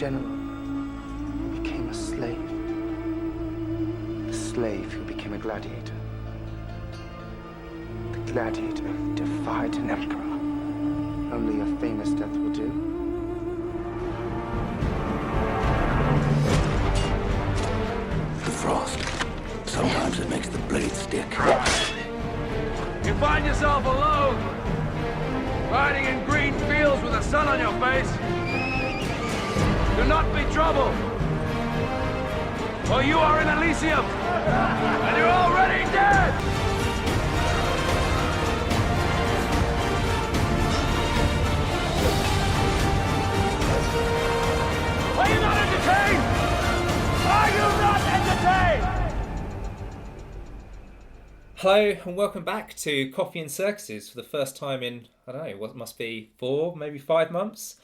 general became a slave. The slave who became a gladiator. The gladiator who defied an emperor. Only a famous death will do. The frost. Sometimes it makes the blade stick. You find yourself alone, riding in green fields with the sun on your face. Do not be troubled, for you are in Elysium, and you're already dead! Are you not entertained? Are you not entertained? Hello and welcome back to Coffee and Circuses for the first time in, I don't know, what must be 4, maybe 5 months.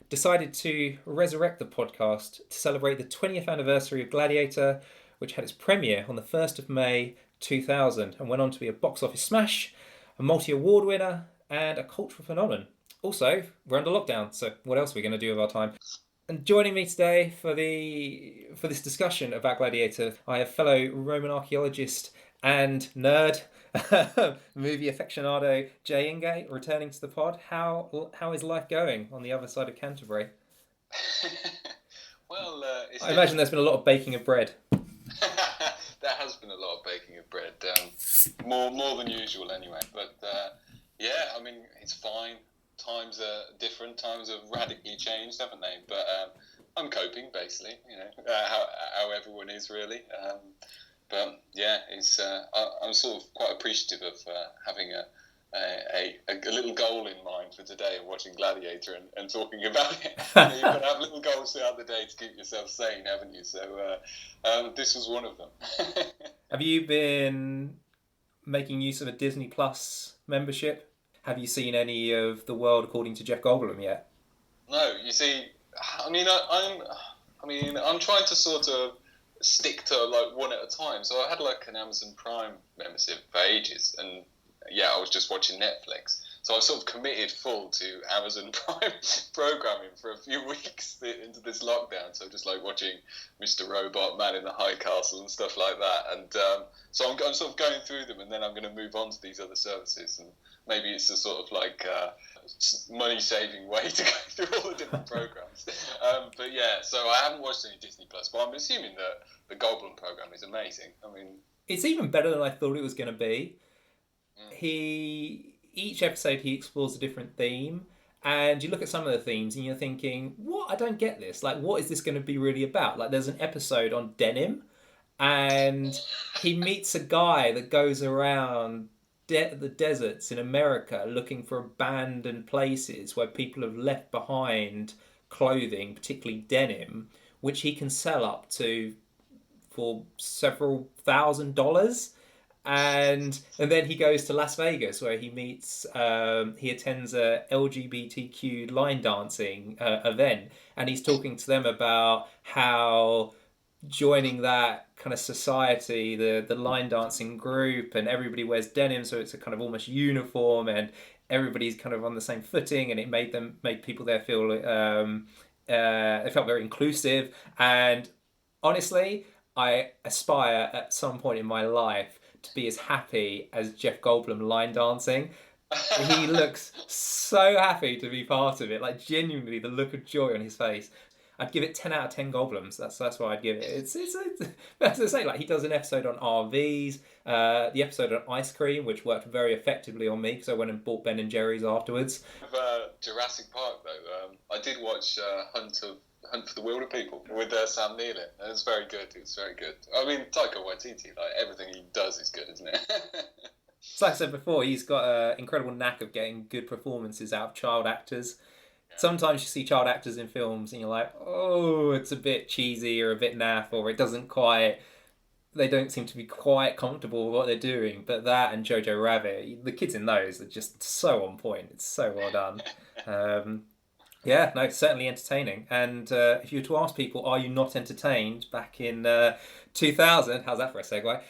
Decided to resurrect the podcast to celebrate the 20th anniversary of Gladiator, which had its premiere on the 1st of May 2000 and went on to be a box office smash, a multi-award winner and a cultural phenomenon. Also, we're under lockdown, so what else are we going to do with our time? And joining me today for this discussion about Gladiator, I have fellow Roman archaeologist and nerd, movie aficionado Jay Ingate returning to the pod. How is life going on the other side of Canterbury? Well, I imagine there's been a lot of baking of bread. There has been a lot of baking of bread, more than usual anyway. But yeah, I mean, it's fine. Times are different. Times have radically changed, haven't they? But I'm coping, basically. You know, how everyone is really. But yeah, I'm sort of quite appreciative of having a little goal in mind for today of watching Gladiator and talking about it. You know, you've got to have little goals throughout the day to keep yourself sane, haven't you? So this was one of them. Have you been making use of a Disney Plus membership? Have you seen any of The World According to Jeff Goldblum yet? No, you see, I'm trying to sort of stick to like one at a time. So I had like an Amazon Prime membership for ages, and yeah, I was just watching Netflix. So I sort of committed full to Amazon Prime programming for a few weeks into this lockdown. So just like watching Mr. Robot, Man in the High Castle and stuff like that. And so I'm sort of going through them, and then I'm going to move on to these other services. And maybe it's a sort of like money-saving way to go through all the different programs. But yeah, so I haven't watched any Disney Plus, but I'm assuming that the Goldblum program is amazing. I mean, it's even better than I thought it was going to be. Each episode he explores a different theme, and you look at some of the themes and you're thinking, what? I don't get this. Like, what is this going to be really about? Like, there's an episode on denim, and he meets a guy that goes around the deserts in America looking for abandoned places where people have left behind clothing, particularly denim, which he can sell up to for several $1,000s. And then he goes to Las Vegas where he meets, he attends a LGBTQ line dancing event, and he's talking to them about how joining that kind of society, the line dancing group, and everybody wears denim, so it's a kind of almost uniform, and everybody's kind of on the same footing, and it made people there feel they felt very inclusive. And honestly, I aspire at some point in my life to be as happy as Jeff Goldblum line dancing. He looks so happy to be part of it. Like, genuinely, the look of joy on his face. I'd give it 10 out of 10 Goldblums. That's what I'd give it. It's as I say, like, he does an episode on RVs, the episode on ice cream, which worked very effectively on me because I went and bought Ben and Jerry's afterwards. Jurassic Park, though, I did watch Hunt for the Wilder People with Sam Neill. It was very good. It was very good. I mean, Taika Waititi, like, everything he does is good, isn't it? So like I said before, he's got an incredible knack of getting good performances out of child actors. Yeah. Sometimes you see child actors in films and you're like, oh, it's a bit cheesy or a bit naff, or they don't seem to be quite comfortable with what they're doing. But that and Jojo Rabbit, the kids in those are just so on point. It's so well done. Yeah, no, it's certainly entertaining. And if you were to ask people, are you not entertained back in 2000, how's that for a segue?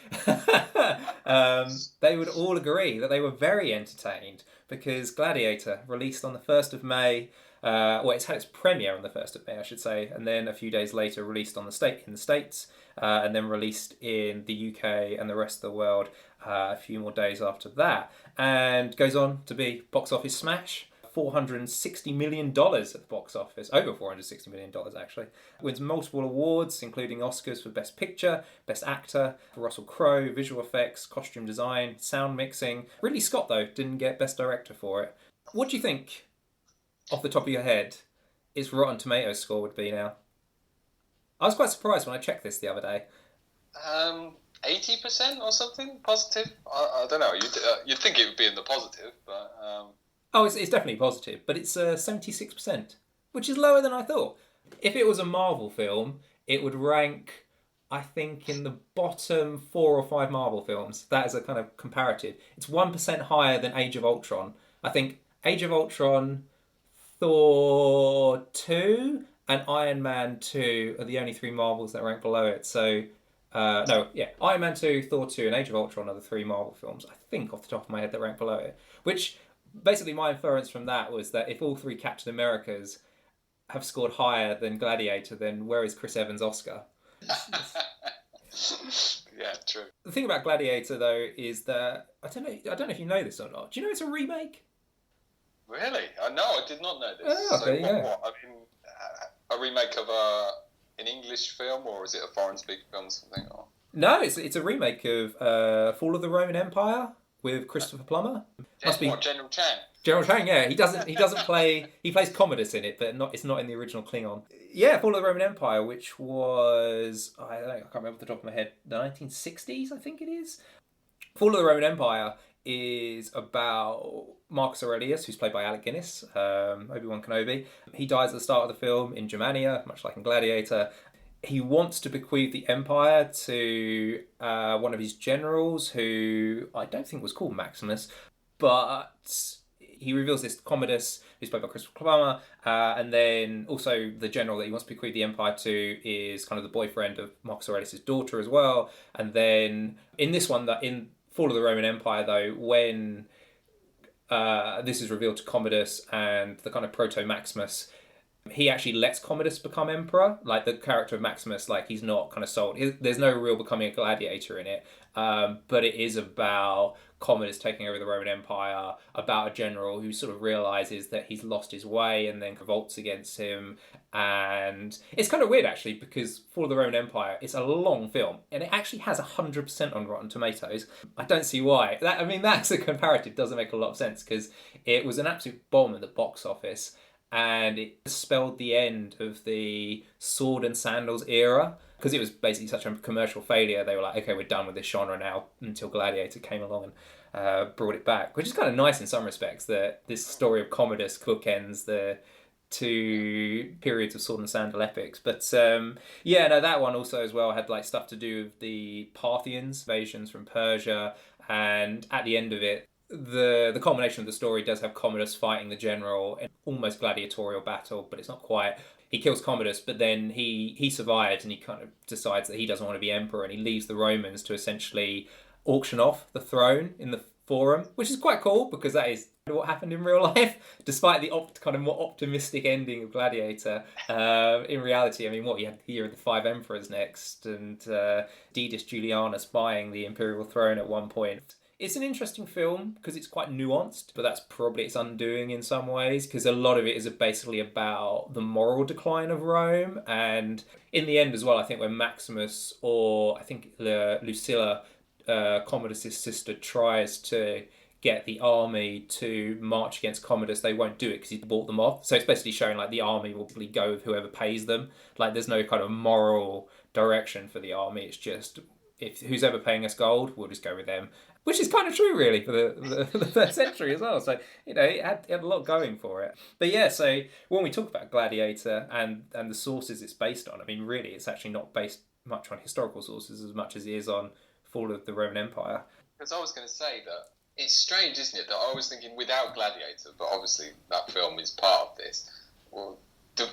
They would all agree that they were very entertained, because Gladiator, released on the 1st of May, Well, it's had its premiere on the 1st of May, I should say, and then a few days later released in the States, and then released in the UK and the rest of the world a few more days after that, and goes on to be box office smash. $460 million at the box office, over $460 million actually. Wins multiple awards, including Oscars for Best Picture, Best Actor, for Russell Crowe, visual effects, costume design, sound mixing. Ridley Scott, though, didn't get Best Director for it. What do you think, off the top of your head, its Rotten Tomatoes score would be now? I was quite surprised when I checked this the other day. 80% or something positive. I don't know. You'd think it would be in the positive, but. Oh, it's definitely positive, but it's 76%, which is lower than I thought. If it was a Marvel film, it would rank, I think, in the bottom 4 or 5 Marvel films. That is a kind of comparative. It's 1% higher than Age of Ultron. I think Age of Ultron, Thor 2, and Iron Man 2 are the only 3 Marvels that rank below it. So, Iron Man 2, Thor 2, and Age of Ultron are the 3 Marvel films, I think, off the top of my head, that rank below it. Which, basically, my inference from that was that if all 3 Captain Americas have scored higher than Gladiator, then where is Chris Evans' Oscar? Yeah, true. The thing about Gladiator, though, is that I don't know if you know this or not. Do you know it's a remake? Really? No, I did not know this. Oh, okay, so what? I mean, a remake of an English film, or is it a foreign-speaking film or something? Or? No, it's a remake of Fall of the Roman Empire with Christopher Plummer. General Chang? General Chang, yeah. He doesn't play. He plays Commodus in it, but it's not in the original Klingon. Yeah, Fall of the Roman Empire, which was I can't remember off the top of my head, the 1960s, I think it is. Fall of the Roman Empire is about Marcus Aurelius, who's played by Alec Guinness, Obi-Wan Kenobi. He dies at the start of the film in Germania, much like in Gladiator. He wants to bequeath the empire to one of his generals, who I don't think was called Maximus, but he reveals this Commodus, who's played by Christopher Plummer, and then also the general that he wants to bequeath the empire to is kind of the boyfriend of Marcus Aurelius' daughter as well. And then in this one, in Fall of the Roman Empire, though, when this is revealed to Commodus and the kind of proto-Maximus, he actually lets Commodus become emperor. Like, the character of Maximus, like, he's not kind of sold. There's no real becoming a gladiator in it, but it is about Commodus taking over the Roman Empire, about a general who sort of realises that he's lost his way and then revolts against him. And it's kind of weird, actually, because Fall of the Roman Empire, it's a long film, and it actually has 100% on Rotten Tomatoes. I don't see why. That's a comparative, doesn't make a lot of sense, because it was an absolute bomb at the box office, and it spelled the end of the sword and sandals era, because it was basically such a commercial failure. They were like, okay, we're done with this genre now, until Gladiator came along and brought it back, which is kind of nice in some respects, that this story of Commodus bookends the 2 periods of sword and sandal epics. But that one also as well had like stuff to do with the Parthians, invasions from Persia, and at the end of it, the culmination of the story does have Commodus fighting the general in almost gladiatorial battle, but it's not quite. He kills Commodus, but then he survives, and he kind of decides that he doesn't want to be emperor, and he leaves the Romans to essentially auction off the throne in the Forum, which is quite cool, because that is what happened in real life, despite the kind of more optimistic ending of Gladiator. In reality, I mean, what you had here are the 5 emperors next, and Didius Julianus buying the imperial throne at one point. It's an interesting film because it's quite nuanced, but that's probably its undoing in some ways, because a lot of it is basically about the moral decline of Rome. And in the end as well, I think when Maximus, or I think Lucilla, Commodus' sister, tries to get the army to march against Commodus, they won't do it because he bought them off. So it's basically showing like the army will probably go with whoever pays them. Like, there's no kind of moral direction for the army. It's just, if who's ever paying us gold, we'll just go with them. Which is kind of true, really, for the 3rd century as well. So, it had a lot going for it. But yeah, so when we talk about Gladiator and the sources it's based on, I mean, really, it's actually not based much on historical sources as much as it is on Fall of the Roman Empire. Because I was going to say that it's strange, isn't it, that I was thinking without Gladiator, but obviously that film is part of this, well,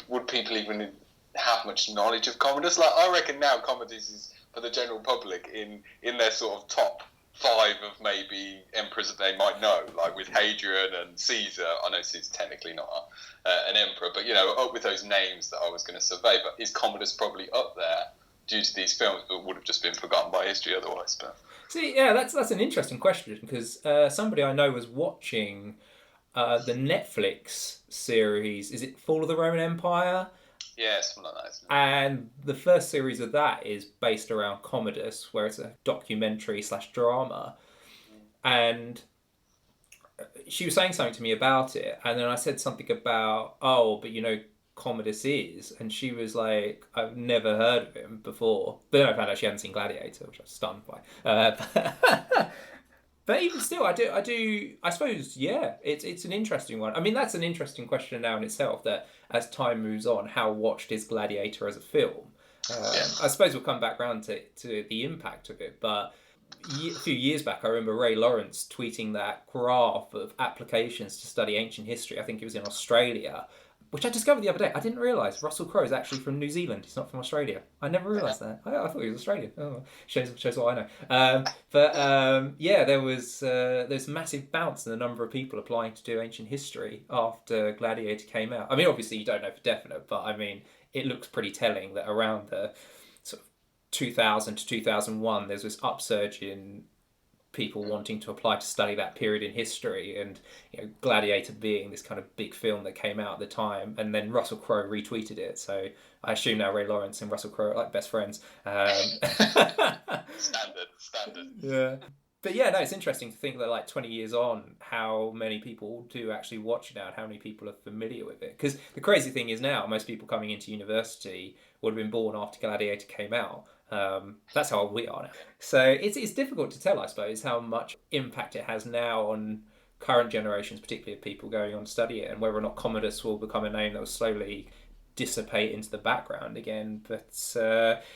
would people even have much knowledge of Commodus? Like, I reckon now Commodus is, for the general public, in their sort of top 5 of maybe emperors that they might know, like with Hadrian and Caesar. I know Caesar's technically not an emperor, but, up with those names that I was going to survey. But is Commodus probably up there due to these films, but would have just been forgotten by history otherwise? But See, yeah, that's an interesting question, because somebody I know was watching the Netflix series. Is it Fall of the Roman Empire? yeah, something like that, isn't it? And the first series of that is based around Commodus, where it's a documentary / drama. And she was saying something to me about it, and then I said something about, oh, but Commodus is, and she was like, I've never heard of him before. But then I found out she hadn't seen Gladiator, which I was stunned by. But even still, I suppose, yeah, it's an interesting one. I mean, that's an interesting question now in itself, that as time moves on, how watched is Gladiator as a film? I suppose we'll come back around to the impact of it, but a few years back, I remember Ray Lawrence tweeting that graph of applications to study ancient history. I think it was in Australia, which I discovered the other day. I didn't realise Russell Crowe is actually from New Zealand. He's not from Australia. I never realised that. I thought he was Australian. Oh, shows what I know. Yeah, there was there's a massive bounce in the number of people applying to do ancient history after Gladiator came out. I mean, obviously you don't know for definite, but I mean, it looks pretty telling that around the sort of 2000 to 2001, there's this upsurge in people wanting to apply to study that period in history, and Gladiator being this kind of big film that came out at the time, and then Russell Crowe retweeted it, so I assume now Ray Lawrence and Russell Crowe are like best friends. Standard. Yeah. But yeah, no, it's interesting to think that like 20 years on, how many people do actually watch it now and how many people are familiar with it. Because the crazy thing is now, most people coming into university would have been born after Gladiator came out. That's how old we are now. So it's difficult to tell, I suppose, how much impact it has now on current generations, particularly of people going on to study it, and whether or not Commodus will become a name that will slowly dissipate into the background again, but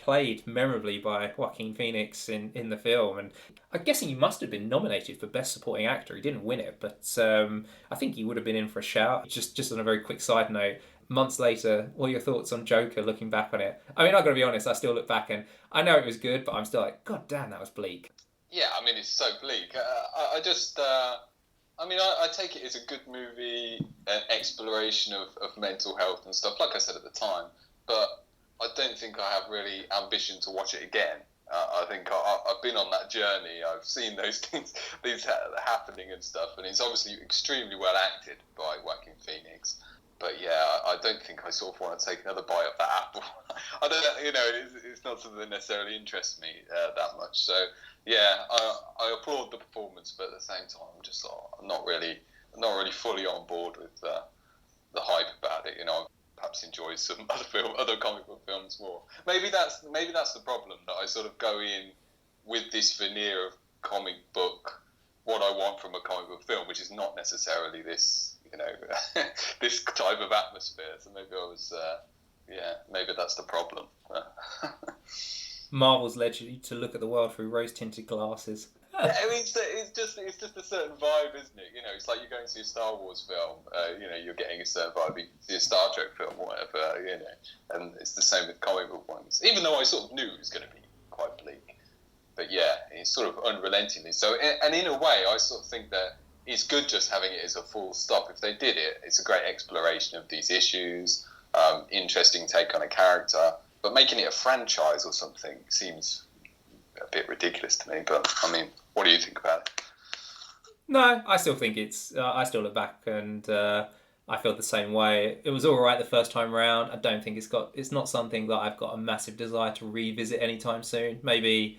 played memorably by Joaquin Phoenix in the film. And I'm guessing he must have been nominated for Best Supporting Actor. He didn't win it, but I think he would have been in for a shout. Just on a very quick side note, months later, what are your thoughts on Joker, looking back on it? I mean, I've got to be honest, I still look back and I know it was good, but I'm still like, God damn, that was bleak. Yeah, I mean, it's so bleak. I take it as a good movie, an exploration of mental health and stuff, like I said at the time, but I don't think I have really ambition to watch it again. I think I've been on that journey. I've seen those things happening and stuff, and it's obviously extremely well acted by Joaquin Phoenix. But yeah, I don't think I sort of want to take another bite of that apple. I don't know, it's not something that necessarily interests me that much. So yeah, I applaud the performance, but at the same time, I'm just I'm not really fully on board with the hype about it. I perhaps enjoy some other comic book films more. Maybe that's the problem, that I sort of go in with this veneer of comic book, what I want from a comic book film, which is not necessarily this. This type of atmosphere. So maybe I was, maybe that's the problem. Marvel's led you to look at the world through rose-tinted glasses. I mean, it's just a certain vibe, isn't it? It's like you're going to see a Star Wars film. You're getting a certain vibe. You see a Star Trek film, or whatever. And it's the same with comic book ones. Even though I sort of knew it was going to be quite bleak, but yeah, it's sort of unrelentingly. So, and in a way, I sort of think that it's good just having it as a full stop. If they did it, it's a great exploration of these issues, interesting take on a character, but making it a franchise or something seems a bit ridiculous to me. But I mean, what do you think about it? No, I still think it's, I still look back and I feel the same way. It was all right the first time round. I don't think it's not something that I've got a massive desire to revisit anytime soon. Maybe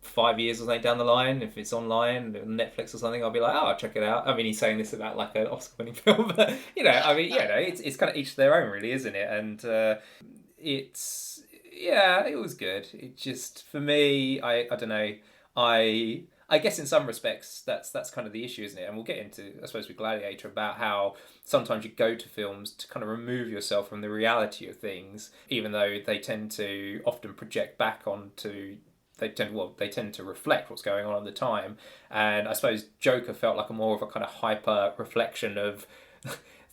5 years or something down the line, if it's online, Netflix or something, I'll be like, oh, I'll check it out. I mean, he's saying this about like an Oscar-winning film, but it's kind of each their own, really, isn't it? And it was good. It just, for me, I don't know. I guess in some respects that's kind of the issue, isn't it? And we'll get into, I suppose, with Gladiator, about how sometimes you go to films to kind of remove yourself from the reality of things, even though they tend to often project back onto. They tend to reflect what's going on at the time. And I suppose Joker felt like a more of a kind of hyper reflection of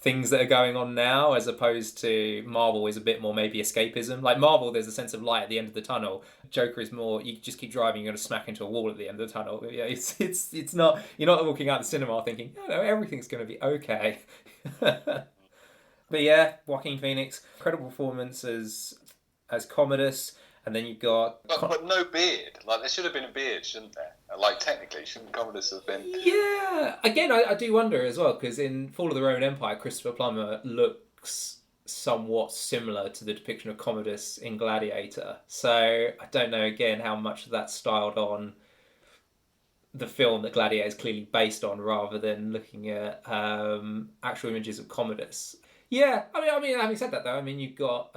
things that are going on now, as opposed to Marvel is a bit more maybe escapism. Like Marvel, there's a sense of light at the end of the tunnel. Joker is more, you just keep driving, you're going to smack into a wall at the end of the tunnel. Yeah, it's not, you're not walking out the cinema thinking, no, everything's going to be okay. But yeah, Joaquin Phoenix, incredible performance as Commodus. And then you've got... But no beard. Like, there should have been a beard, shouldn't there? Like, technically, shouldn't Commodus have been... Yeah. Again, I do wonder as well, because in Fall of the Roman Empire, Christopher Plummer looks somewhat similar to the depiction of Commodus in Gladiator. So I don't know, again, how much of that's styled on the film that Gladiator is clearly based on, rather than looking at actual images of Commodus. Yeah, I mean, having said that though, I mean, you've got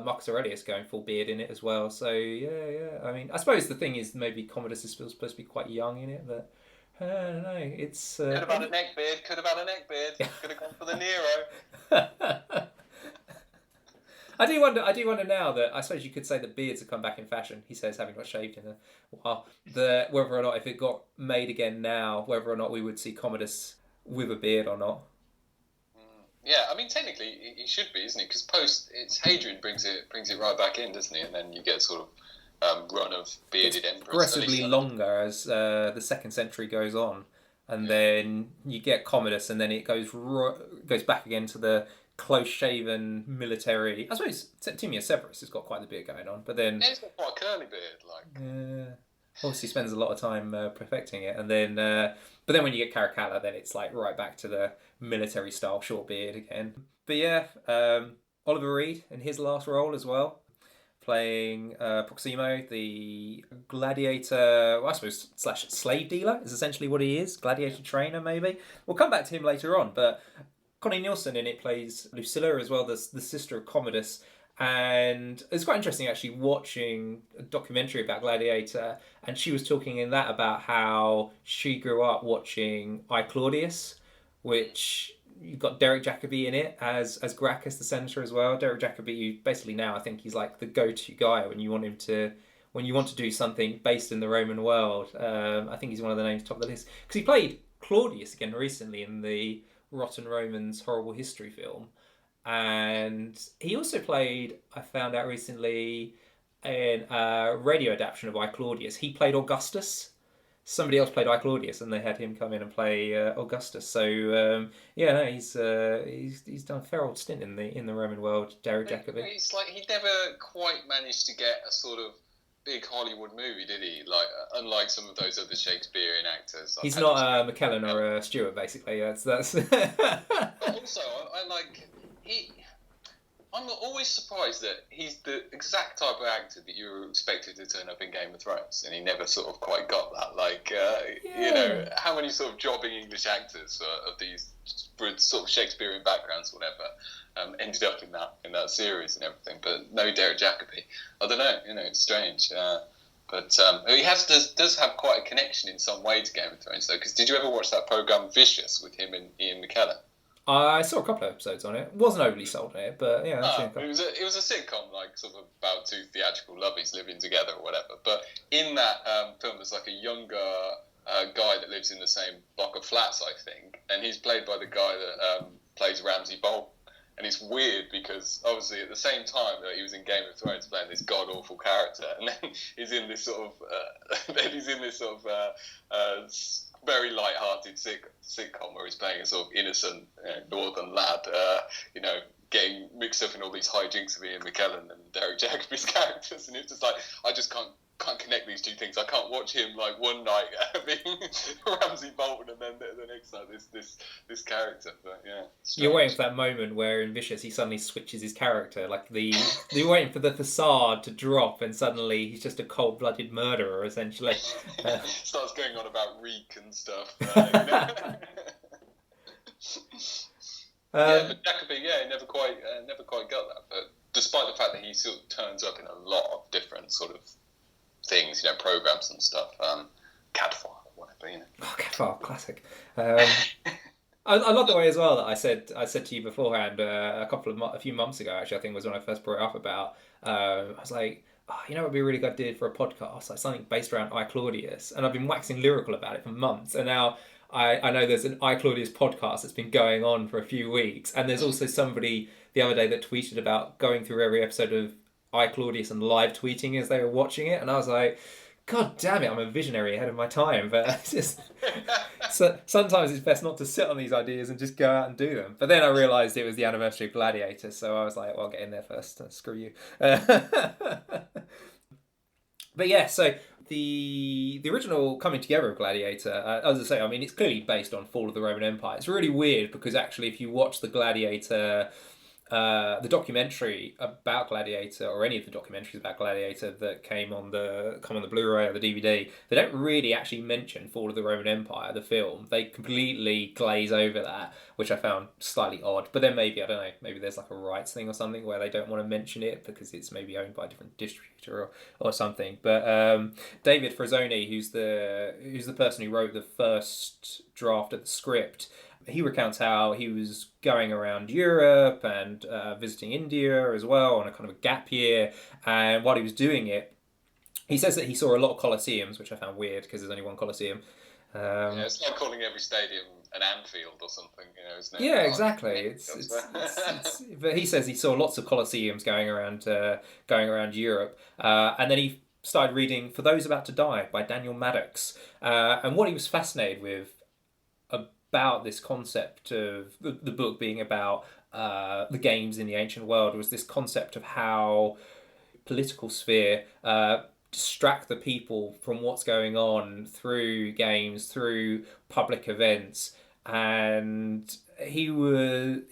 Marcus Aurelius going full beard in it as well. So yeah. I mean, I suppose the thing is maybe Commodus is still supposed to be quite young in it, but I don't know. It's could have had a neck beard. Could have had a neck beard. Could have gone for the Nero. I do wonder now that I suppose you could say that beards have come back in fashion. He says, having not shaved in a while, that whether or not if it got made again now, whether or not we would see Commodus with a beard or not. Yeah, I mean, technically, he should be, isn't he? Because it's Hadrian brings it right back in, doesn't he? And then you get sort of run of bearded emperors. Progressively longer as the 2nd century goes on, and then you get Commodus, and then it goes back again to the close-shaven military. I suppose Timius Severus has got quite the beard going on, but then he's got quite a curly beard, like. Obviously spends a lot of time perfecting it, and then but then when you get Caracalla, then it's like right back to the military style short beard again. But yeah, Oliver Reed in his last role as well, playing Proximo, the gladiator, I suppose / slave dealer is essentially what he is. Gladiator trainer, maybe. We'll come back to him later on, but Connie Nielsen in it plays Lucilla as well, the sister of Commodus. And it's quite interesting actually watching a documentary about Gladiator, and she was talking in that about how she grew up watching I, Claudius, which you've got Derek Jacobi in it as Gracchus the senator as well. Derek Jacobi, basically now I think he's like the go-to guy when you want to do something based in the Roman world. I think he's one of the names top of the list because he played Claudius again recently in the Rotten Romans Horrible History film. And he also played, I found out recently, in a radio adaptation of I, Claudius. He played Augustus. Somebody else played I, Claudius, and they had him come in and play Augustus. So he's done a fair old stint in the Roman world. Derek Jacobi. It's like he never quite managed to get a sort of big Hollywood movie, did he? Like unlike some of those other Shakespearean actors. Like, he's not McKellen or Stewart, basically. That's. Also, I like. I'm always surprised that he's the exact type of actor that you were expected to turn up in Game of Thrones, and he never sort of quite got that. Like, you know, how many sort of jobbing English actors of these sort of Shakespearean backgrounds, or whatever, ended up in that series and everything. But no Derek Jacobi. I don't know. You know, it's strange. But he does have quite a connection in some way to Game of Thrones, though. Because did you ever watch that program Vicious with him and Ian McKellen? I saw a couple of episodes on it. Wasn't overly sold on it, but yeah. It was a sitcom, like sort of about two theatrical lovies living together or whatever. But in that film, there's like a younger guy that lives in the same block of flats, I think, and he's played by the guy that plays Ramsay Bolton. And it's weird because obviously at the same time that he was in Game of Thrones playing this god awful character, and then he's in this sort of very light-hearted sitcom where he's playing a sort of innocent northern lad, getting mixed up in all these hijinks of Ian McKellen and Derek Jacobi's characters, and it's just like I just can't connect these two things. I can't watch him like one night being Ramsay Bolton and then the next night this character. But yeah, you're waiting for that moment where in Vicious he suddenly switches his character, like you're waiting for the facade to drop and suddenly he's just a cold-blooded murderer essentially. Starts going on about reek and stuff. But Jacobi, never quite got that. But despite the fact that he sort of turns up in a lot of different sort of things, programs and stuff, Cadfile or whatever, Oh, Cadfile, classic. I love the way as well that I said to you beforehand a few months ago. Actually, I think was when I first brought it up about. I was like, it would be really good to do for a podcast, like something based around I, Claudius, and I've been waxing lyrical about it for months, and now I know there's an iClaudius podcast that's been going on for a few weeks, and there's also somebody the other day that tweeted about going through every episode of iClaudius and live tweeting as they were watching it, and I was like, God damn it, I'm a visionary ahead of my time. But it's just sometimes it's best not to sit on these ideas and just go out and do them. But then I realised it was the anniversary of Gladiator, so I was like, well, I'll get in there first. Screw you. But yeah, so the original coming together of Gladiator, as I say, I mean, it's clearly based on Fall of the Roman Empire. It's really weird because actually if you watch the Gladiator... the documentary about Gladiator, or any of the documentaries about Gladiator that come on the Blu-ray or the DVD, they don't really actually mention Fall of the Roman Empire, the film. They completely glaze over that, which I found slightly odd. But then maybe, I don't know, maybe there's like a rights thing or something where they don't want to mention it because it's maybe owned by a different distributor or something. But David Frazzoni, who's the person who wrote the first draft of the script, he recounts how he was going around Europe and visiting India as well on a kind of a gap year. And while he was doing it, he says that he saw a lot of colosseums, which I found weird because there's only one colosseum. Yeah, it's like calling every stadium an Anfield or something, isn't it? Yeah, exactly. It's but he says he saw lots of colosseums going around Europe, and then he started reading For Those About to Die by Daniel Maddox, and what he was fascinated with about this concept of the book being about the games in the ancient world was this concept of how political sphere distract the people from what's going on through games, through public events. And he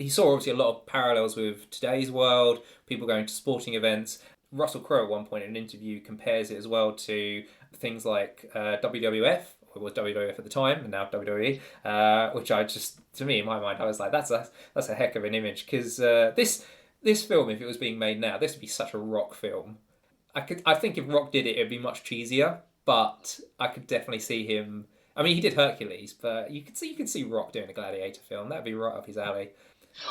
saw obviously a lot of parallels with today's world, people going to sporting events. Russell Crowe at one point in an interview compares it as well to things like WWF, it was WWF at the time, and now WWE, which to me, in my mind, I was like, that's a heck of an image, because this film, if it was being made now, this would be such a Rock film. I think if Rock did it, it'd be much cheesier, but I could definitely see him. I mean, he did Hercules, but you could see Rock doing a Gladiator film. That'd be right up his alley.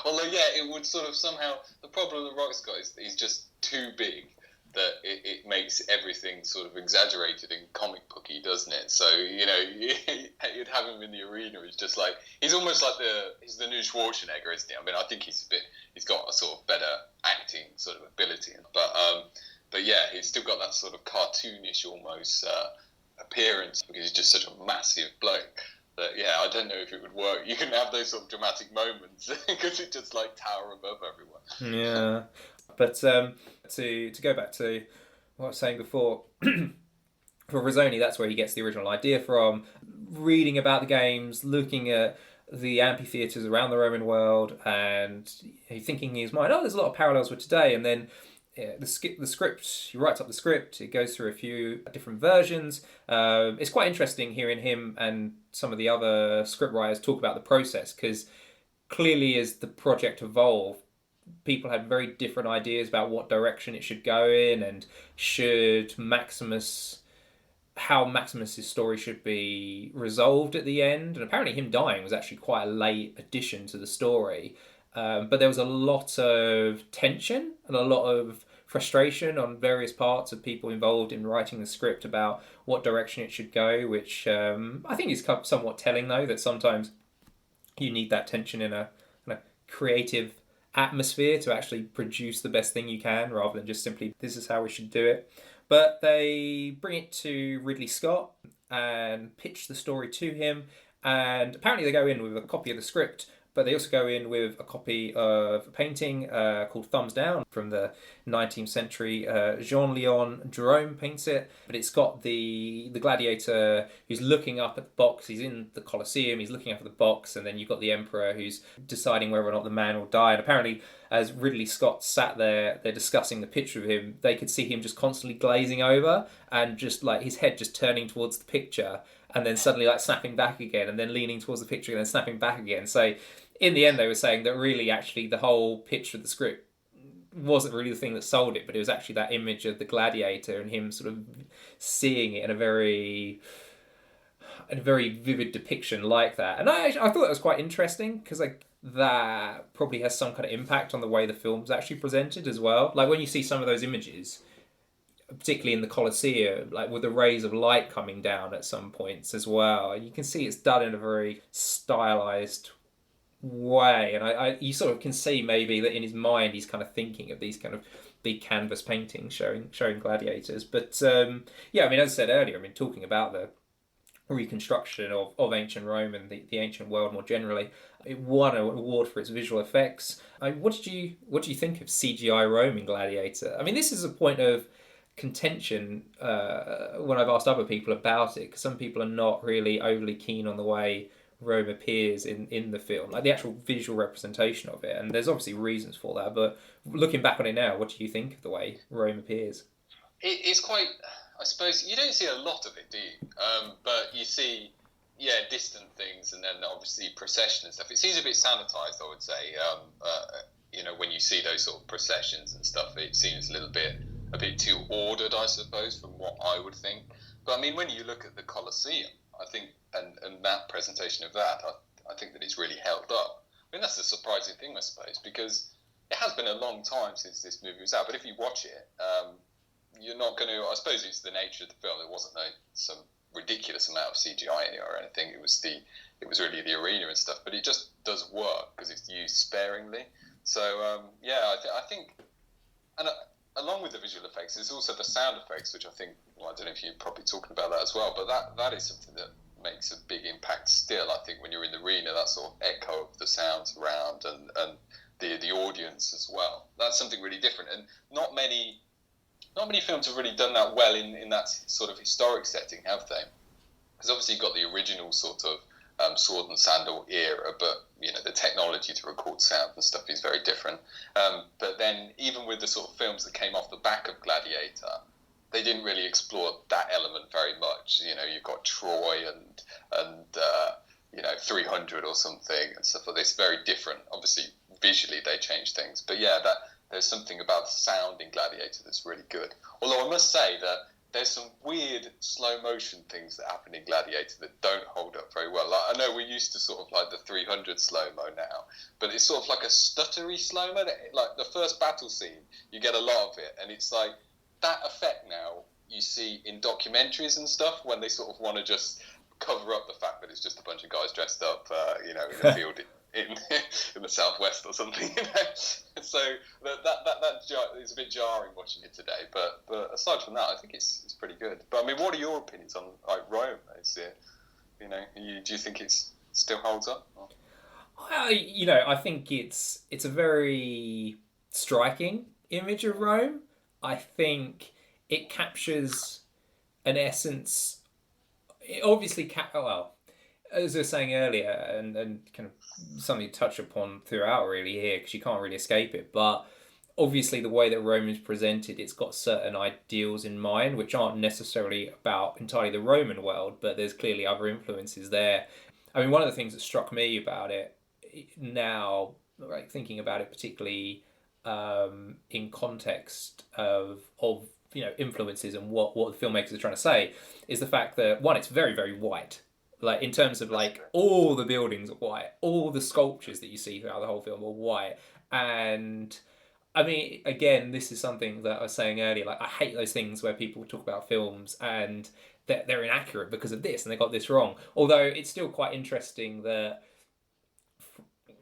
Although, yeah, it would sort of somehow, the problem that Rock's got is he's just too big, that it makes everything sort of exaggerated and comic booky, doesn't it? So, you'd have him in the arena. He's just like, he's almost like he's the new Schwarzenegger, isn't he? I mean, I think he's got a sort of better acting sort of ability. But yeah, he's still got that sort of cartoonish almost appearance because he's just such a massive bloke. But yeah, I don't know if it would work. You can have those sort of dramatic moments because it just like tower above everyone. Yeah. But to go back to what I was saying before, for Frazzoni, that's where he gets the original idea from. Reading about the games, looking at the amphitheatres around the Roman world, and thinking in his mind, there's a lot of parallels with today. And then the script, he writes up the script, it goes through a few different versions. It's quite interesting hearing him and some of the other scriptwriters talk about the process, because clearly as the project evolved, people had very different ideas about what direction it should go in, and how Maximus's story should be resolved at the end. And apparently him dying was actually quite a late addition to the story. But there was a lot of tension and a lot of frustration on various parts of people involved in writing the script about what direction it should go, which I think is somewhat telling, though, that sometimes you need that tension in a creative atmosphere to actually produce the best thing you can, rather than just simply, this is how we should do it. But they bring it to Ridley Scott and pitch the story to him, and apparently they go in with a copy of the script, but they also go in with a copy of a painting called Thumbs Down from the 19th century. Jean-Léon Jerome paints it, but it's got the gladiator who's looking up at the box. He's in the Colosseum, he's looking up at the box, and then you've got the emperor who's deciding whether or not the man will die. And apparently, as Ridley Scott sat there, they're discussing the picture of him, they could see him just constantly glazing over and just like his head just turning towards the picture, and then suddenly like snapping back again, and then leaning towards the picture and then snapping back again. So in the end, they were saying that really actually the whole pitch of the script wasn't really the thing that sold it, but it was actually that image of the gladiator and him sort of seeing it in a very vivid depiction like that. And I thought that was quite interesting, because like that probably has some kind of impact on the way the film's actually presented as well. Like when you see some of those images, particularly in the Colosseum, like with the rays of light coming down at some points as well. And you can see it's done in a very stylized way, and you sort of can see maybe that in his mind he's kind of thinking of these kind of big canvas paintings showing gladiators. But yeah, I mean, as I said earlier, I mean, talking about the reconstruction of ancient Rome and the ancient world more generally, it won an award for its visual effects. I mean, what did you think of CGI Rome in Gladiator? I mean, this is a point of contention when I've asked other people about it, because some people are not really overly keen on the way Rome appears in the film, like the actual visual representation of it, and there's obviously reasons for that. But looking back on it now, what do you think of the way Rome appears? It's quite, I suppose, you don't see a lot of it, do you? But you see, distant things, and then obviously procession and stuff. It seems a bit sanitized, I would say. When you see those sort of processions and stuff, it seems a bit too ordered, I suppose, from what I would think. But I mean, when you look at the Colosseum, I think, and that presentation of that, I think that it's really held up. I mean, that's the surprising thing, I suppose, because it has been a long time since this movie was out. But if you watch it, you're not going to. I suppose it's the nature of the film. There wasn't some ridiculous amount of CGI in it or anything. It was really the arena and stuff. But it just does work because it's used sparingly. So I think, and along with the visual effects, there's also the sound effects, which I think. Well, I don't know if you're probably talking about that as well, but that is something that makes a big impact still. I think when you're in the arena, that sort of echo of the sounds around and the audience as well. That's something really different, and not many films have really done that well in that sort of historic setting, have they? Because obviously you've got the original sort of sword and sandal era, but the technology to record sound and stuff is very different. But then even with the sort of films that came off the back of Gladiator, they didn't really explore that element very much. You've got Troy and 300 or something and stuff like this. Very different. Obviously, visually they changed things, but there's something about the sound in Gladiator that's really good. Although I must say that there's some weird slow motion things that happen in Gladiator that don't hold up very well. Like, I know we're used to sort of like the 300 slow-mo now, but it's sort of like a stuttery slow-mo. Like the first battle scene, you get a lot of it, and it's like that effect now you see in documentaries and stuff when they sort of want to just cover up the fact that it's just a bunch of guys dressed up, in a field in the southwest or something. So that is a bit jarring watching it today. But aside from that, I think it's pretty good. But I mean, what are your opinions on Rome? Is it, do you think it still holds up? Or? I think it's a very striking image of Rome. I think it captures an essence. It obviously as I was saying earlier, and kind of something to touch upon throughout really here, because you can't really escape it, but obviously the way that Rome is presented, it's got certain ideals in mind, which aren't necessarily about entirely the Roman world, but there's clearly other influences there. I mean, one of the things that struck me about it now, like thinking about it particularly in context of influences and what the filmmakers are trying to say, is the fact that, one, it's very, very white. Like, in terms of, like, all the buildings are white, all the sculptures that you see throughout the whole film are white. And, I mean, again, this is something that I was saying earlier, like, I hate those things where people talk about films and they're inaccurate because of this and they got this wrong. Although it's still quite interesting that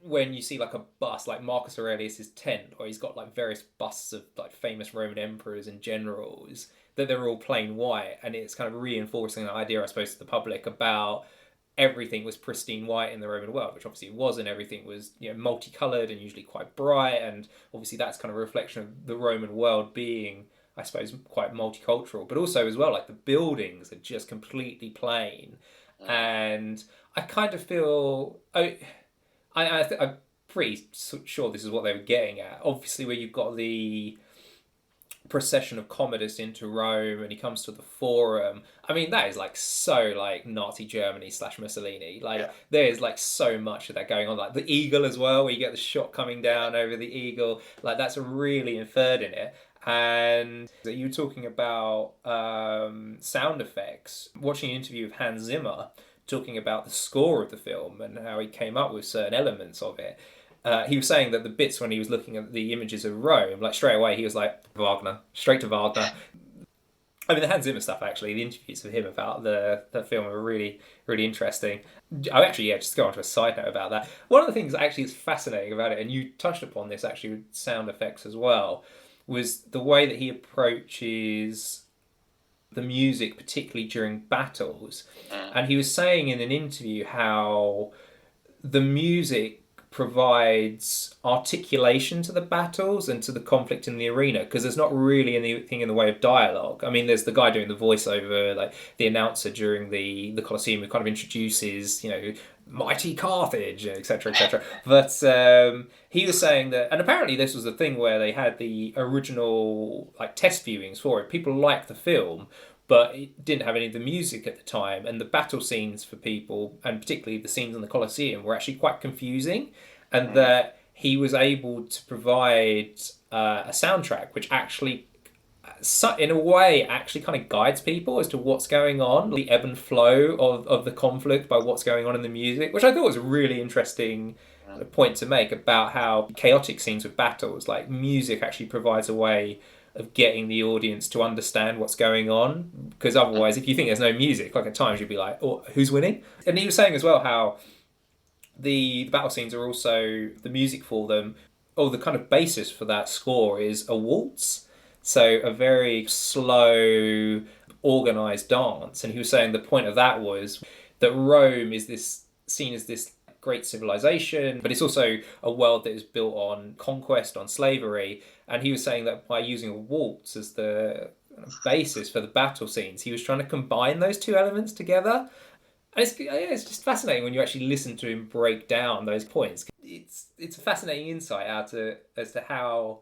when you see, like, a bust, like Marcus Aurelius' tent, or he's got, like, various busts of, like, famous Roman emperors and generals, that they're all plain white, and it's kind of reinforcing the idea, I suppose, to the public about everything was pristine white in the Roman world, which obviously it wasn't. Everything was multicoloured and usually quite bright, and obviously that's kind of a reflection of the Roman world being, I suppose, quite multicultural. But also as well, like the buildings are just completely plain, and I kind of feel I'm pretty sure this is what they were getting at. Obviously, where you've got the procession of Commodus into Rome and he comes to the Forum. I mean, that is like so like Nazi Germany / Mussolini. Like there's like so much of that going on. Like the eagle as well, where you get the shot coming down over the eagle. Like that's really inferred in it. And you were talking about sound effects. Watching an interview with Hans Zimmer talking about the score of the film and how he came up with certain elements of it. He was saying that the bits when he was looking at the images of Rome, like straight away he was like, Wagner, straight to Wagner. I mean, the Hans Zimmer stuff, actually, the interviews with him about the film are really, really interesting. I actually, just to go on to a side note about that. One of the things that actually is fascinating about it, and you touched upon this actually with sound effects as well, was the way that he approaches the music, particularly during battles. And he was saying in an interview how the music provides articulation to the battles and to the conflict in the arena, because there's not really anything in the way of dialogue. I mean, there's the guy doing the voiceover, like the announcer during the Colosseum, who kind of introduces, mighty Carthage, etc., etc. But he was saying that, and apparently this was a thing where they had the original test viewings for it. People liked the film, but it didn't have any of the music at the time, and the battle scenes for people, and particularly the scenes in the Colosseum, were actually quite confusing, and that he was able to provide a soundtrack which actually, in a way, actually kind of guides people as to what's going on, the ebb and flow of the conflict by what's going on in the music, which I thought was a really interesting point to make about how chaotic scenes with battles, music actually provides a way of getting the audience to understand what's going on, because otherwise, if you think there's no music, at times you'd be like, oh, who's winning? And he was saying as well how the battle scenes are also, the music for them, the kind of basis for that score is a waltz, so a very slow, organised dance. And he was saying the point of that was that Rome is seen as this great civilization, but it's also a world that is built on conquest, on slavery. And he was saying that by using a waltz as the basis for the battle scenes, he was trying to combine those two elements together. And it's just fascinating when you actually listen to him break down those points. It's a fascinating insight as to how,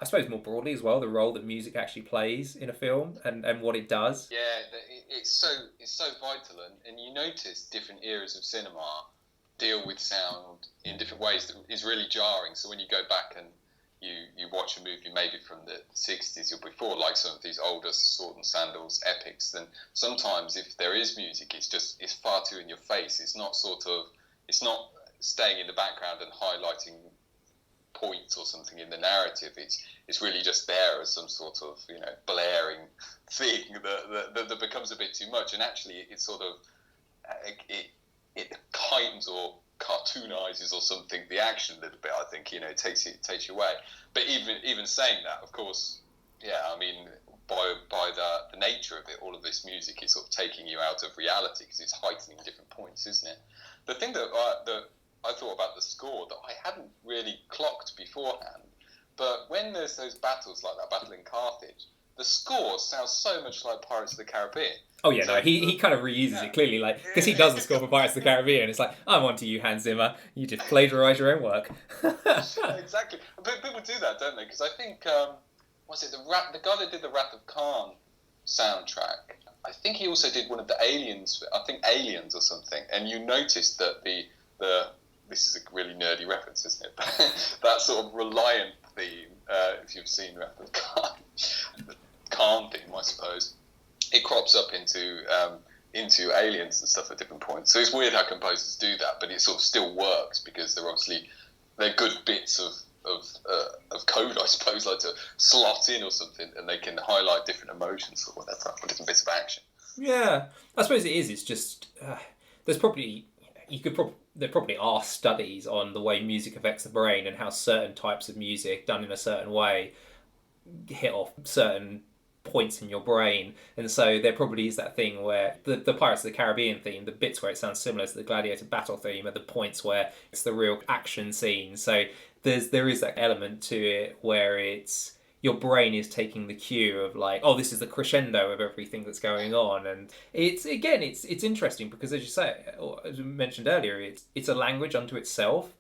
I suppose more broadly as well, the role that music actually plays in a film and what it does. Yeah, it's so vital, and you notice different eras of cinema deal with sound in different ways that is really jarring. So when you go back and you watch a movie maybe from the 60s or before, like some of these older Sword and Sandals epics, then sometimes if there is music, it's far too in your face. It's not staying in the background and highlighting points or something in the narrative. It's really just there as some sort of blaring thing that becomes a bit too much, and actually it sort of it heightens or cartoonizes or something the action a little bit. I think it takes you away. But even saying that, of course, I mean, by the nature of it, all of this music is sort of taking you out of reality because it's heightening different points, isn't it? The thing that I thought about the score that I hadn't really clocked beforehand, but when there's those battles like that battle in Carthage, the score sounds so much like Pirates of the Caribbean. Oh yeah, no, he kind of reuses it clearly, because he does the score for Pirates of the Caribbean. It's like, I'm on to you, Hans Zimmer. You just plagiarise your own work. Exactly, but people do that, don't they? Because I think was it the guy that did the Wrath of Khan soundtrack? I think he also did one of the Aliens. I think Aliens or something. And you noticed that the this is a really nerdy reference, isn't it? That sort of Reliant theme, if you've seen Wrath of Khan, the Khan theme, I suppose. It crops up into Aliens and stuff at different points. So it's weird how composers do that, but it sort of still works because they're good bits of code, I suppose, like to slot in or something, and they can highlight different emotions or whatever, or different bits of action. Yeah, I suppose it is. It's just there probably are studies on the way music affects the brain and how certain types of music done in a certain way hit off certain points in your brain, and so there probably is that thing where the Pirates of the Caribbean theme, the bits where it sounds similar to the Gladiator battle theme, are the points where it's the real action scene. So there is that element to it where it's your brain is taking the cue of this is the crescendo of everything that's going on. And it's interesting because, as you say, or as we mentioned earlier, it's a language unto itself.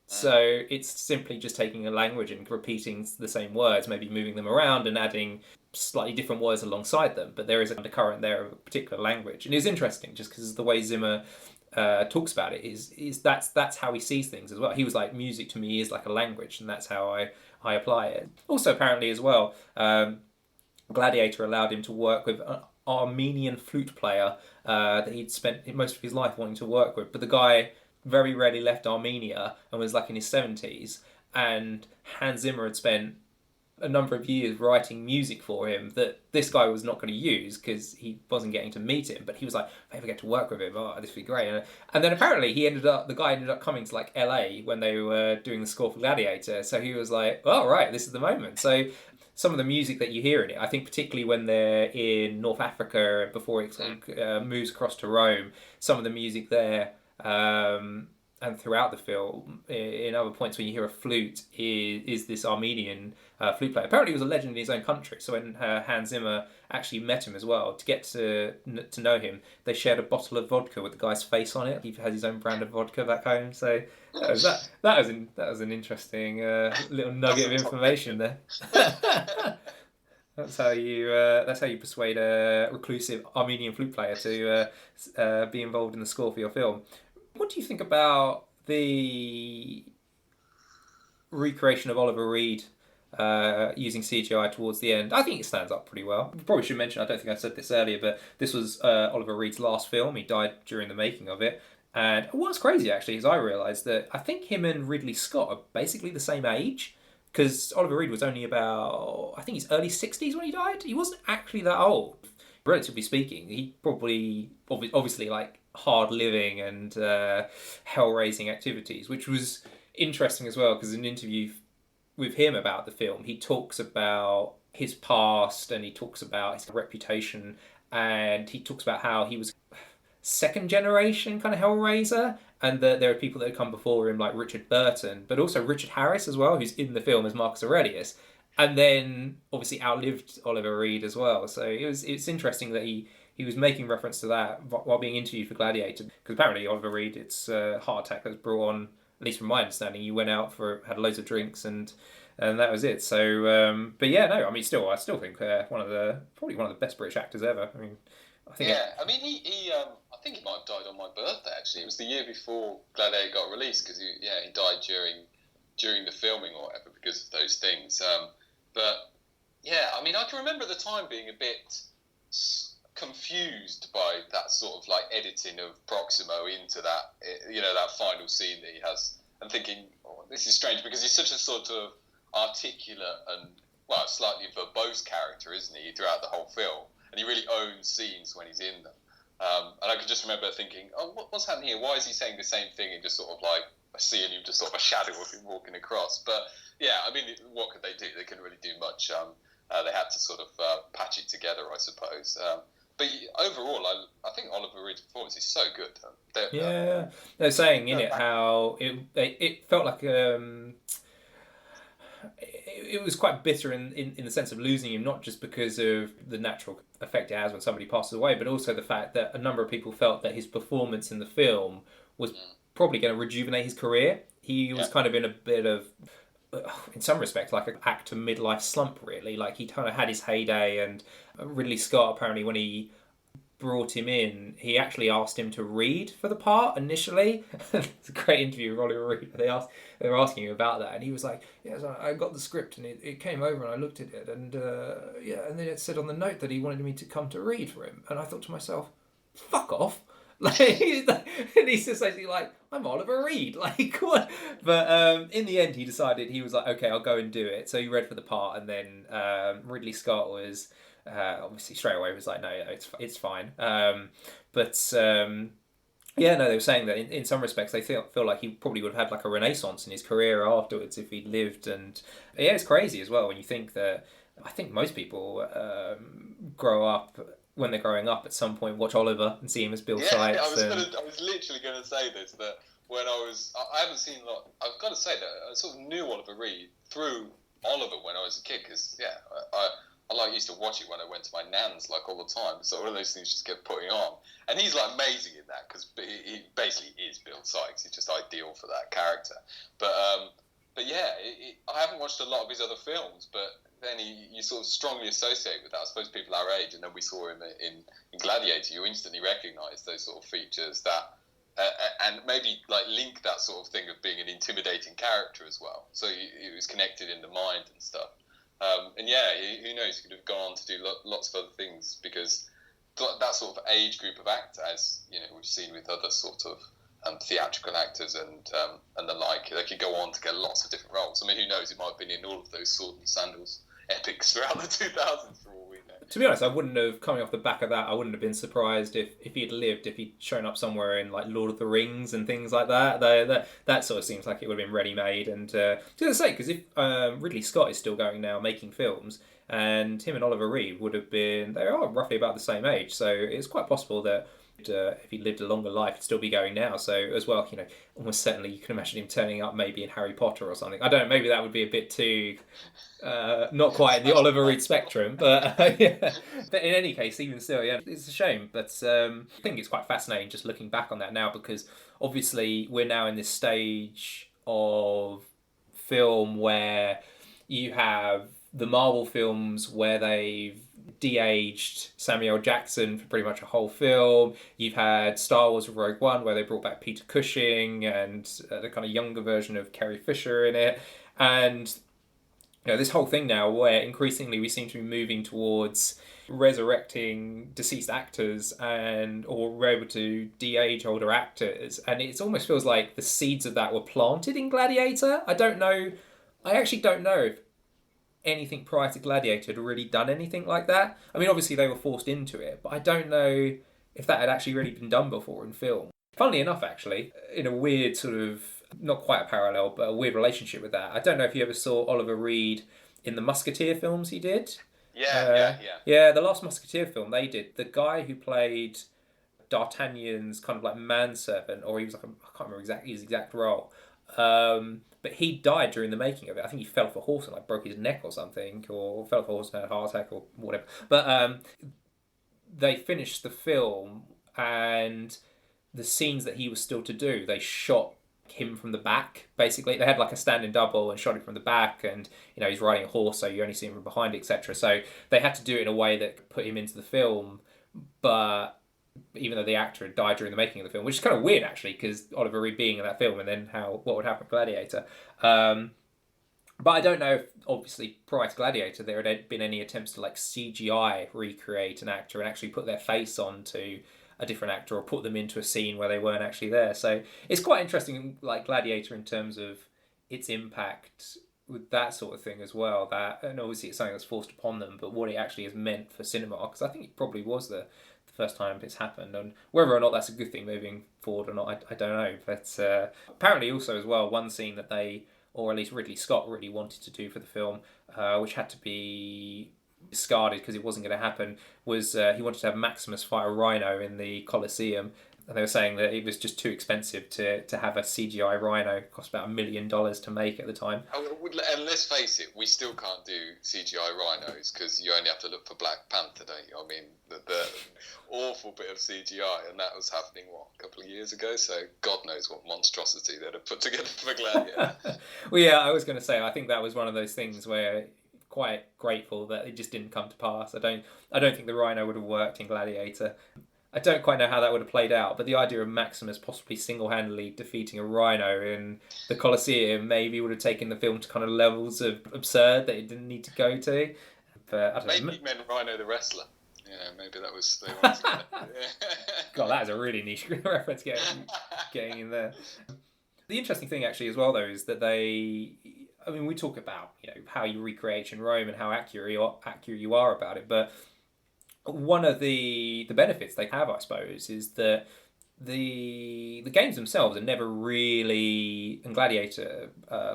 So it's simply just taking a language and repeating the same words, maybe moving them around and adding slightly different words alongside them. But there is an undercurrent there of a particular language. And it's interesting just because the way Zimmer talks about it is that's how he sees things as well. He was like, music to me is like a language, and that's how I apply it. Also, apparently as well, Gladiator allowed him to work with an Armenian flute player that he'd spent most of his life wanting to work with. But the guy very rarely left Armenia and was in his 70s, and Hans Zimmer had spent a number of years writing music for him that this guy was not going to use because he wasn't getting to meet him. But he was like, if I ever get to work with him, oh, this would be great. And then apparently the guy ended up coming to like LA when they were doing the score for Gladiator. So he was like, oh, right, this is the moment. So some of the music that you hear in it, I think particularly when they're in North Africa before it moves across to Rome, some of the music there, and throughout the film, in other points when you hear a flute, is this Armenian flute player. Apparently he was a legend in his own country, so when Hans Zimmer actually met him as well, to get to know him, they shared a bottle of vodka with the guy's face on it. He has his own brand of vodka back home, so that was an interesting little nugget of information there. That's how you persuade a reclusive Armenian flute player to be involved in the score for your film. What do you think about the recreation of Oliver Reed using CGI towards the end? I think it stands up pretty well. Probably should mention, I don't think I said this earlier, but this was Oliver Reed's last film. He died during the making of it. And what's crazy, actually, is I realised that I think him and Ridley Scott are basically the same age. Because Oliver Reed was only about, I think he's early 60s when he died. He wasn't actually that old. Relatively speaking, he probably, obviously, like, hard living and hell-raising activities, which was interesting as well, because in an interview with him about the film, he talks about his past and he talks about his reputation, and he talks about how he was second generation kind of hellraiser, and that there are people that had come before him like Richard Burton, but also Richard Harris as well, who's in the film as Marcus Aurelius, and then obviously outlived Oliver Reed as well. So it's interesting that he was making reference to that while being interviewed for Gladiator, because apparently Oliver Reed, it's a heart attack that was brought on, at least from my understanding. You went out had loads of drinks and that was it. So, but yeah, no, I mean, I still think probably one of the best British actors ever. I mean, I think. Yeah, I mean, he I think he might have died on my birthday. Actually, it was the year before Gladiator got released, because he died during the filming or whatever because of those things. But yeah, I mean, I can remember at the time being a bit confused by that sort of like editing of Proximo into that, that final scene that he has, and thinking, oh, this is strange, because he's such a sort of articulate and, well, slightly verbose character, isn't he, throughout the whole film, and he really owns scenes when he's in them. And I could just remember thinking, oh, what's happening here? Why is he saying the same thing and just sort of like seeing you just sort of a shadow of him walking across? But yeah, I mean, what could they do? They couldn't really do much. They had to sort of patch it together, I suppose. But overall, I think Oliver Reed's performance is so good. Yeah, they're saying in it how it felt like it was quite bitter in the sense of losing him, not just because of the natural effect it has when somebody passes away, but also the fact that a number of people felt that his performance in the film was probably going to rejuvenate his career. He was kind of in a bit of, in some respects, like an actor midlife slump, really. Like, he kind of had his heyday, and Ridley Scott, apparently, when he brought him in, he actually asked him to read for the part initially. It's a great interview with Oliver Reed. They were asking him about that, and he was like, "Yeah, so I got the script, and it came over, and I looked at it, and and then it said on the note that he wanted me to come to read for him, and I thought to myself, fuck off." Like, and he's just basically like, I'm Oliver Reed, like, what? But in the end, he decided, he was like, okay, I'll go and do it. So he read for the part, and then Ridley Scott was obviously straight away was like, no, it's fine. Yeah, no, they were saying that in some respects they feel like he probably would have had like a renaissance in his career afterwards if he'd lived. And yeah, it's crazy as well when you think that, I think most people grow up, when they're growing up, at some point watch Oliver and see him as Bill Sikes. I was literally going to say this, that when I haven't seen a lot, I've got to say that I sort of knew Oliver Reed through Oliver when I was a kid, because I used to watch it when I went to my nan's, like, all the time. So one of those things just kept putting on, and he's like amazing in that, because he basically is Bill Sikes. He's just ideal for that character. But yeah, I haven't watched a lot of his other films, but then you sort of strongly associate with that. I suppose people our age, and then we saw him in Gladiator. You instantly recognise those sort of features that, and maybe like link that sort of thing of being an intimidating character as well. So he was connected in the mind and stuff. And yeah, who knows? He could have gone on to do lots of other things, because that sort of age group of actor, as you know, we've seen with other sort of theatrical actors and the like, they could go on to get lots of different roles. I mean, who knows? He might have been in all of those Sword and Sandals epics throughout the 2000s for all we know. To be honest, I wouldn't have, coming off the back of that, I wouldn't have been surprised if he'd lived, if he'd shown up somewhere in like Lord of the Rings and things like that. That sort of seems like it would have been ready-made. And to say, because if Ridley Scott is still going now making films, and him and Oliver Reed would have been, they are roughly about the same age, so it's quite possible that if he lived a longer life, he'd still be going now. So as well, almost certainly you can imagine him turning up maybe in Harry Potter or something. I don't know, maybe that would be a bit too not quite the Oliver Reed spectrum, but yeah. But in any case, even still, yeah, it's a shame. But I think it's quite fascinating just looking back on that now, because obviously we're now in this stage of film where you have the Marvel films where they've de-aged Samuel L. Jackson for pretty much a whole film. You've had Star Wars with Rogue One where they brought back Peter Cushing and the kind of younger version of Carrie Fisher in it. And this whole thing now where increasingly we seem to be moving towards resurrecting deceased actors or we're able to de-age older actors. And it almost feels like the seeds of that were planted in Gladiator. I actually don't know if anything prior to Gladiator had really done anything like that. I mean, obviously they were forced into it, but I don't know if that had actually really been done before in film. Funnily enough, actually, in a weird sort of, not quite a parallel, but a weird relationship with that, I don't know if you ever saw Oliver Reed in the Musketeer films he did. Yeah. Yeah, the last Musketeer film they did, the guy who played D'Artagnan's kind of like manservant, or he was like, I can't remember exactly his exact role, but he died during the making of it. I think he fell off a horse and like broke his neck or something, or fell off a horse and had a heart attack or whatever. But they finished the film, and the scenes that he was still to do, they shot him from the back. Basically, they had like a standing double and shot him from the back, and he's riding a horse, so you only see him from behind, etc. So they had to do it in a way that put him into the film, but even though the actor had died during the making of the film, which is kind of weird actually, because Oliver Reed being in that film and then what would happen with Gladiator. But I don't know if, obviously, prior to Gladiator, there had been any attempts to like CGI recreate an actor and actually put their face onto a different actor or put them into a scene where they weren't actually there. So it's quite interesting, like Gladiator, in terms of its impact with that sort of thing as well. And obviously it's something that's forced upon them, but what it actually has meant for cinema, because I think it probably was the first time it's happened, and whether or not that's a good thing moving forward or not, I don't know. But apparently also as well, one scene that they, or at least Ridley Scott, really wanted to do for the film, which had to be discarded because it wasn't going to happen, was he wanted to have Maximus fight a rhino in the Colosseum, and they were saying that it was just too expensive to have a CGI rhino. It cost about $1 million to make at the time. And let's face it, we still can't do CGI rhinos because you only have to look for Black Panther, don't you? I mean, the awful bit of CGI, and that was happening, a couple of years ago, so God knows what monstrosity they'd have put together for Gladiator. Well, yeah, I was going to say, I think that was one of those things where quite grateful that it just didn't come to pass. I don't think the rhino would have worked in Gladiator. I don't quite know how that would have played out, but the idea of Maximus possibly single-handedly defeating a rhino in the Colosseum maybe would have taken the film to kind of levels of absurd that it didn't need to go to. But I don't know. Maybe he meant Rhino the wrestler. Yeah, maybe that was... They wanted to God, that is a really niche reference getting in there. The interesting thing actually as well, though, is that we talk about how you recreate ancient Rome and how accurate you are about it, but one of the benefits they have, I suppose, is that the games themselves are never really, and Gladiator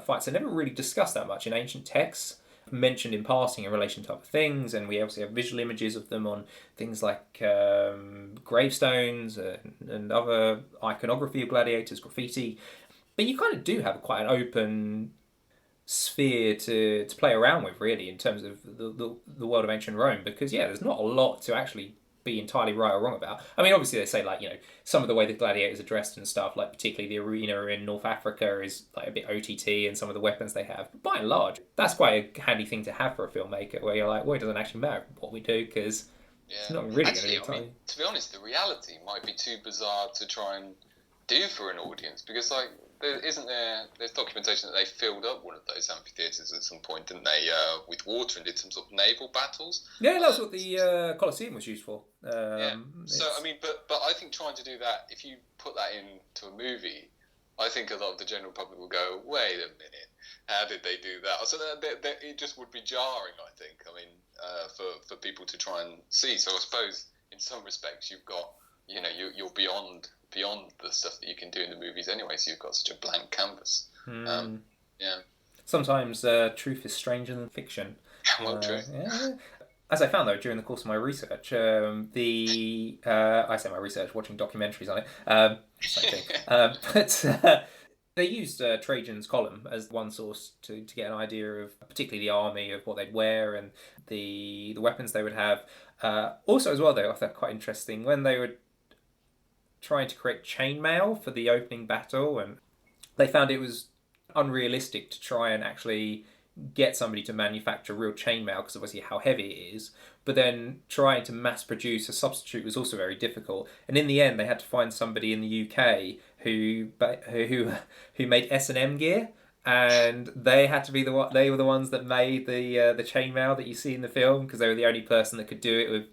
fights are never really discussed that much in ancient texts, mentioned in passing in relation to other things, and we obviously have visual images of them on things like gravestones and other iconography of gladiators, graffiti, but you kind of do have quite an open sphere to play around with, really, in terms of the world of ancient Rome, because there's not a lot to actually be entirely right or wrong about. I mean, obviously they say some of the way the gladiators are dressed and stuff, like particularly the arena in North Africa is like a bit OTT, and some of the weapons they have, but by and large that's quite a handy thing to have for a filmmaker, where you're like, well, it doesn't actually matter what we do because it's not really going to be to be honest, the reality might be too bizarre to try and do for an audience, because there's documentation that they filled up one of those amphitheatres at some point, didn't they, with water, and did some sort of naval battles. Yeah, that's what the Colosseum was used for. So I mean, but I think trying to do that, if you put that into a movie, I think a lot of the general public will go, wait a minute, how did they do that? So it just would be jarring, I think, I mean, for people to try and see. So I suppose in some respects you've got, you know, you're beyond the stuff that you can do in the movies anyway, so you've got such a blank canvas. Yeah. Sometimes truth is stranger than fiction. Well, true. Yeah. As I found, though, during the course of my research, I say my research, watching documentaries on it, same thing. But they used Trajan's column as one source to get an idea of particularly the army, of what they'd wear and the weapons they would have. Also, as well, though, I thought quite interesting, when they were trying to create chainmail for the opening battle, and they found it was unrealistic to try and actually get somebody to manufacture real chainmail because obviously how heavy it is, but then trying to mass produce a substitute was also very difficult, and in the end they had to find somebody in the UK who made S&M gear, and they had to be they were the ones that made the chainmail that you see in the film, because they were the only person that could do it with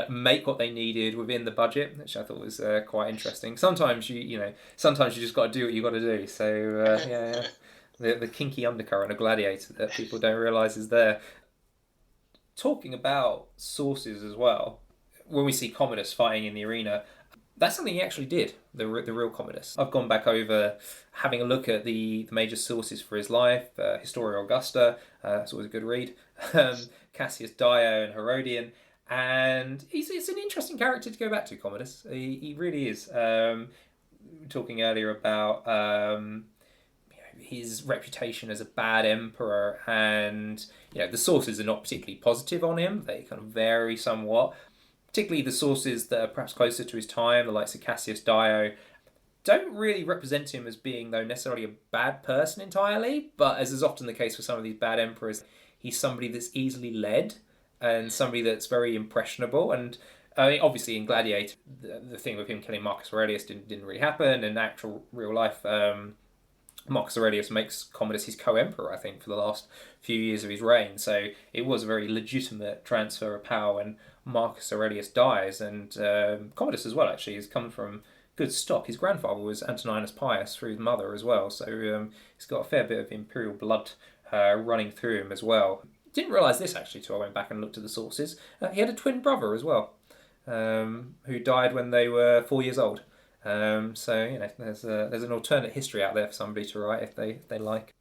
make what they needed within the budget, which I thought was quite interesting. Sometimes you just got to do what you got to do. So yeah. The kinky undercurrent of Gladiator that people don't realise is there. Talking about sources as well, when we see Commodus fighting in the arena, that's something he actually did, the real Commodus. I've gone back over having a look at the major sources for his life, Historia Augusta, that's always a good read, Cassius Dio and Herodian, and it's an interesting character to go back to, Commodus. He really is. Talking earlier about his reputation as a bad emperor, and the sources are not particularly positive on him. They kind of vary somewhat, particularly the sources that are perhaps closer to his time, the likes of Cassius Dio, don't really represent him as being, though, necessarily a bad person entirely, but as is often the case with some of these bad emperors, he's somebody that's easily led and somebody that's very impressionable. And I mean, obviously in Gladiator, the thing with him killing Marcus Aurelius didn't really happen. In actual real life, Marcus Aurelius makes Commodus his co-emperor, I think, for the last few years of his reign. So it was a very legitimate transfer of power when Marcus Aurelius dies. And Commodus as well, actually, has come from good stock. His grandfather was Antoninus Pius through his mother as well. So he's got a fair bit of imperial blood running through him as well. Didn't realise this, actually, till I went back and looked at the sources. He had a twin brother as well, who died when they were 4 years old. So there's an alternate history out there for somebody to write if they like.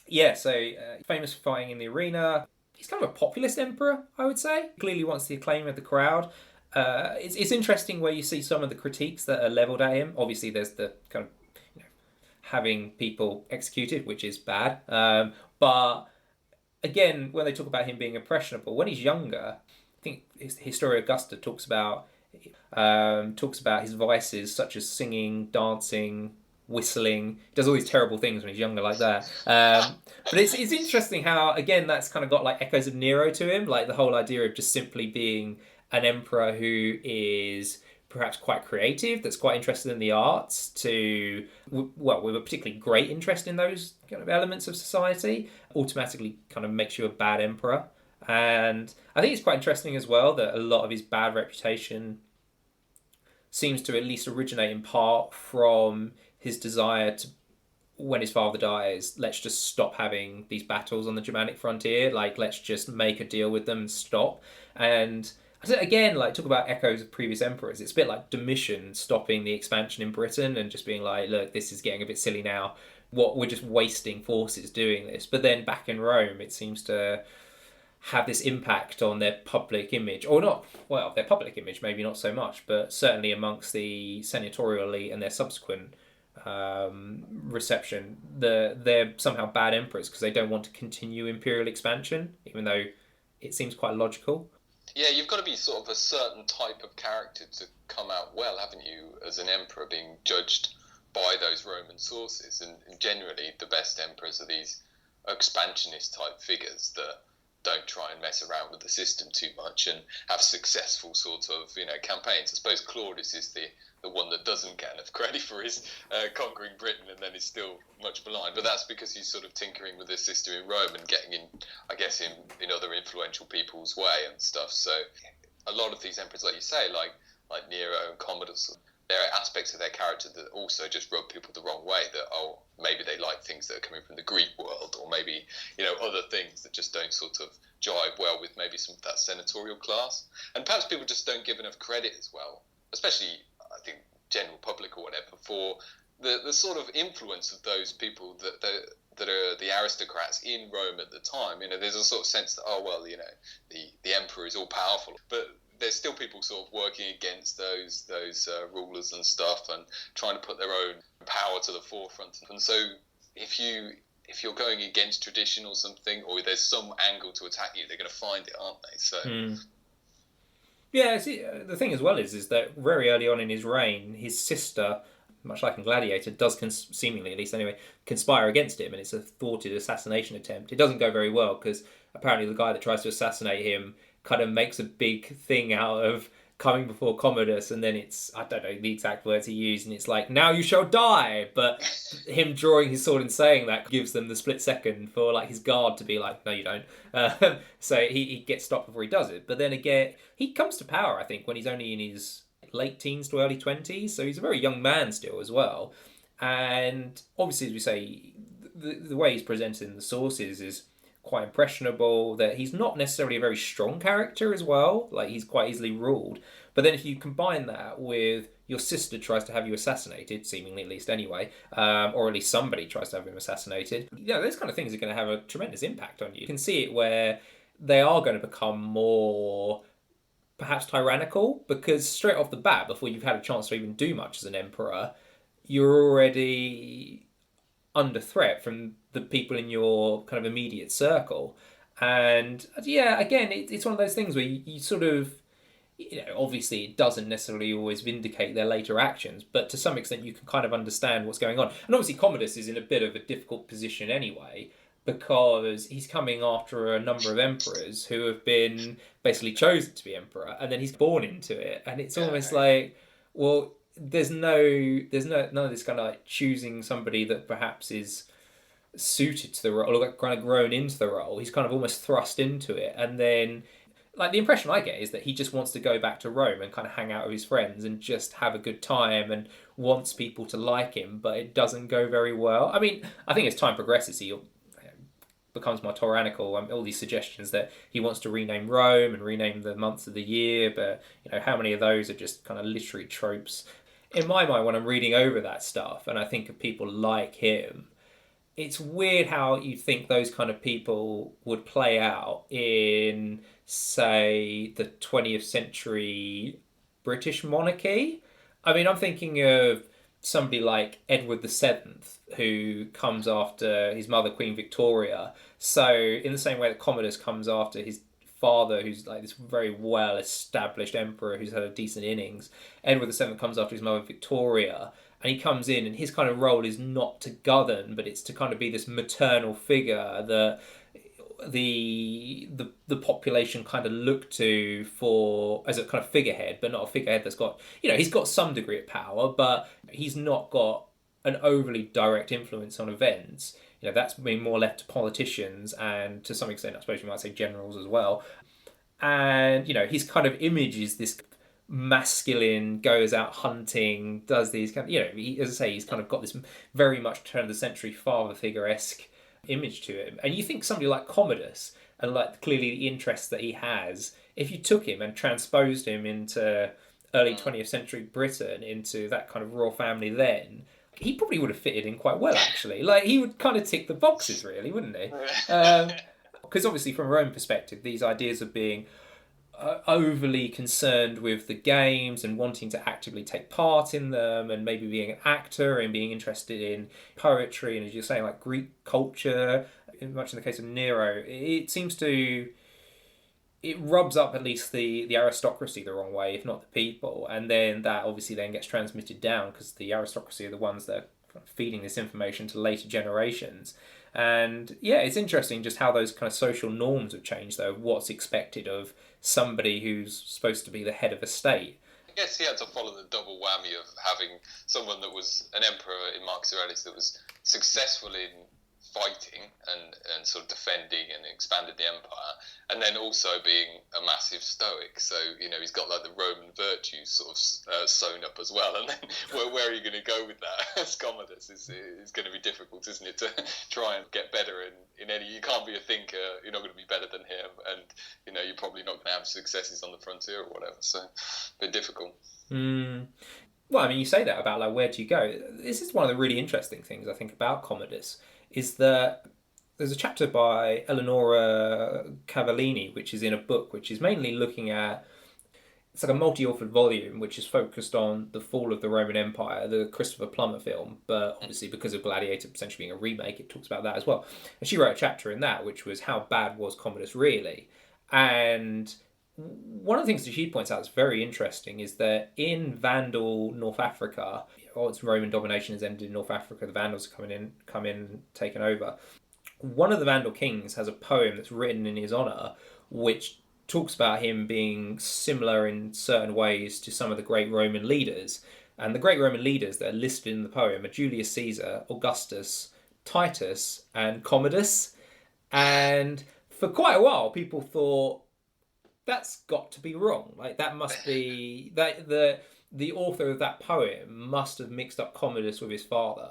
Yeah, so famous for fighting in the arena. He's kind of a populist emperor, I would say. Clearly wants the acclaim of the crowd. It's interesting where you see some of the critiques that are levelled at him. Obviously, there's the kind of having people executed, which is bad. But again, when they talk about him being impressionable, when he's younger, I think Historia Augusta talks about his vices such as singing, dancing, whistling. He does all these terrible things when he's younger like that. But it's interesting how, again, that's kind of got like echoes of Nero to him, like the whole idea of just simply being an emperor who is perhaps quite creative, that's quite interested in the arts, with a particularly great interest in those kind of elements of society, automatically kind of makes you a bad emperor. And I think it's quite interesting as well that a lot of his bad reputation seems to at least originate in part from his desire to, when his father dies, let's just stop having these battles on the Germanic frontier, like let's just make a deal with them and stop. And again, like talk about echoes of previous emperors, it's a bit like Domitian stopping the expansion in Britain and just being like, look, this is getting a bit silly now. We're just wasting forces doing this. But then back in Rome, it seems to have this impact on their public image, or not, well, their public image maybe not so much, but certainly amongst the senatorial elite and their subsequent reception, they're somehow bad emperors because they don't want to continue imperial expansion, even though it seems quite logical. Yeah, you've got to be sort of a certain type of character to come out well, haven't you, as an emperor, being judged by those Roman sources. And generally, the best emperors are these expansionist type figures that don't try and mess around with the system too much and have successful sort of campaigns. I suppose Claudius is the one that doesn't get enough credit for his conquering Britain and then is still much maligned, but that's because he's sort of tinkering with the system in Rome and getting in, I guess, in other influential people's way and stuff. So a lot of these emperors, like you say, like Nero and Commodus, there are aspects of their character that also just rub people the wrong way, that, oh, maybe they like things that are coming from the Greek world, or maybe, other things that just don't sort of jive well with maybe some of that senatorial class. And perhaps people just don't give enough credit as well, especially, I think, general public or whatever, for the sort of influence of those people that are the aristocrats in Rome at the time. There's a sort of sense that, oh, well, the emperor is all powerful, but there's still people sort of working against those rulers and stuff, and trying to put their own power to the forefront. And so if you're going against tradition or something, or there's some angle to attack you, they're going to find it, aren't they? So yeah, see, the thing as well is that very early on in his reign, his sister, much like in Gladiator, does seemingly, at least anyway, conspire against him, and it's a thwarted assassination attempt. It doesn't go very well, because apparently the guy that tries to assassinate him kind of makes a big thing out of coming before Commodus, and then it's, I don't know the exact words he used, and it's like, now you shall die, but him drawing his sword and saying that gives them the split second for like his guard to be like, no you don't. So he gets stopped before he does it. But then again, he comes to power, I think, when he's only in his late teens to early 20s, so he's a very young man still as well. And obviously, as we say, the way he's presented in the sources is quite impressionable, that he's not necessarily a very strong character as well, like he's quite easily ruled. But then if you combine that with your sister tries to have you assassinated, seemingly at least anyway, or at least somebody tries to have him assassinated, those kind of things are going to have a tremendous impact on you. You can see it where they are going to become more perhaps tyrannical, because straight off the bat, before you've had a chance to even do much as an emperor, you're already under threat from the people in your kind of immediate circle. And yeah, again, it's one of those things where you sort of, obviously it doesn't necessarily always vindicate their later actions, but to some extent you can kind of understand what's going on. And obviously Commodus is in a bit of a difficult position anyway, because he's coming after a number of emperors who have been basically chosen to be emperor, and then he's born into it, and it's almost like, well, there's none of this kind of like choosing somebody that perhaps is suited to the role or kind of grown into the role. He's kind of almost thrust into it, and then like the impression I get is that he just wants to go back to Rome and kind of hang out with his friends and just have a good time, and wants people to like him, but it doesn't go very well. I mean, I think as time progresses, he becomes more tyrannical. All these suggestions that he wants to rename Rome and rename the months of the year, but how many of those are just kind of literary tropes? In my mind, when I'm reading over that stuff and I think of people like him, it's weird how you think those kind of people would play out in, say, the 20th century British monarchy. I mean, I'm thinking of somebody like Edward VII, who comes after his mother, Queen Victoria. So in the same way that Commodus comes after his father, who's like this very well-established emperor who's had a decent innings, Edward VII comes after his mother, Victoria, and he comes in, and his kind of role is not to govern, but it's to kind of be this maternal figure that the population kind of look to for as a kind of figurehead, but not a figurehead that's got, he's got some degree of power, but he's not got an overly direct influence on events. That's been more left to politicians, and to some extent I suppose you might say generals as well. And his kind of image is this masculine, goes out hunting, does these kind of, as I say, he's kind of got this very much turn of the century father figure-esque image to him. And you think somebody like Commodus, and like clearly the interests that he has, if you took him and transposed him into early 20th century Britain, into that kind of royal family then, he probably would have fitted in quite well, actually. Like, he would kind of tick the boxes, really, wouldn't he? Because obviously from a Roman perspective, these ideas of being overly concerned with the games and wanting to actively take part in them, and maybe being an actor and being interested in poetry and, as you're saying, like Greek culture, much in the case of Nero, it rubs up at least the aristocracy the wrong way, if not the people, and then that obviously then gets transmitted down, because the aristocracy are the ones that are feeding this information to later generations. And yeah, it's interesting just how those kind of social norms have changed, though, what's expected of somebody who's supposed to be the head of a state. I guess he had to follow the double whammy of having someone that was an emperor in Marcus Aurelius that was successful in fighting and sort of defending and expanded the empire, and then also being a massive stoic. So, you know, he's got like the Roman virtues sort of sewn up as well. And then where are you going to go with that as Commodus is going to be difficult, isn't it, to try and get better in any... You can't be a thinker, you're not going to be better than him, and, you know, you're probably not going to have successes on the frontier or whatever. So, a bit difficult. Well, I mean, you say that about, like, where do you go? This is one of the really interesting things, I think, about Commodus, is that there's a chapter by Eleonora Cavallini, which is in a book which is mainly looking at... It's like a multi-authored volume, which is focused on the fall of the Roman Empire, the Christopher Plummer film, but obviously because of Gladiator potentially being a remake, it talks about that as well. And she wrote a chapter in that, which was how bad was Commodus really? And... one of the things that she points out that's very interesting is that in Vandal North Africa, its Roman domination has ended in North Africa, the Vandals come in, taken over. One of the Vandal kings has a poem that's written in his honour, which talks about him being similar in certain ways to some of the great Roman leaders. And the great Roman leaders that are listed in the poem are Julius Caesar, Augustus, Titus, and Commodus. And for quite a while, people thought, that's got to be wrong. Like, that must be... that the author of that poem must have mixed up Commodus with his father.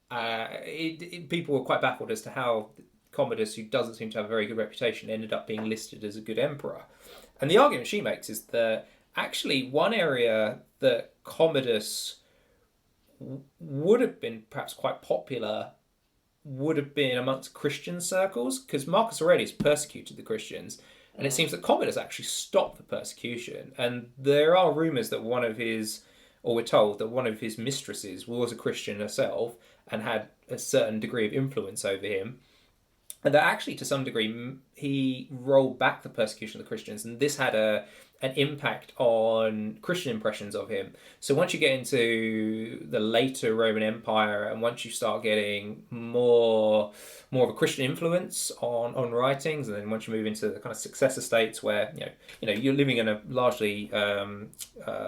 People were quite baffled as to how Commodus, who doesn't seem to have a very good reputation, ended up being listed as a good emperor. And the argument she makes is that actually one area that Commodus would have been perhaps quite popular would have been amongst Christian circles, because Marcus Aurelius persecuted the Christians, and it seems that Commodus actually stopped the persecution. And there are rumours that we're told that one of his mistresses was a Christian herself and had a certain degree of influence over him. And that actually, to some degree, he rolled back the persecution of the Christians, and this had an impact on Christian impressions of him. So once you get into the later Roman Empire, and once you start getting more of a Christian influence on writings, and then once you move into the kind of successor states where you know you're living in a largely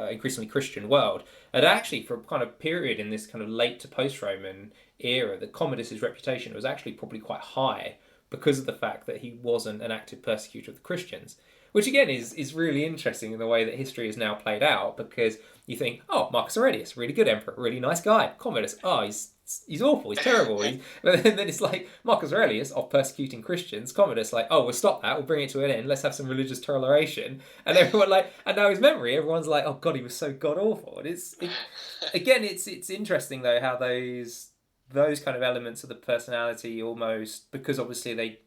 increasingly Christian world, and actually for a kind of period in this kind of late to post-Roman era, that Commodus's reputation was actually probably quite high because of the fact that he wasn't an active persecutor of the Christians. Which again is really interesting in the way that history is now played out, because you think, oh, Marcus Aurelius, really good emperor, really nice guy. Commodus, oh, he's awful, he's terrible. But then it's like Marcus Aurelius of persecuting Christians, Commodus like, oh, we'll stop that, we'll bring it to an end, let's have some religious toleration. And everyone and now his memory, everyone's like, oh God, he was so god awful. And it's interesting though how those kind of elements of the personality almost, because obviously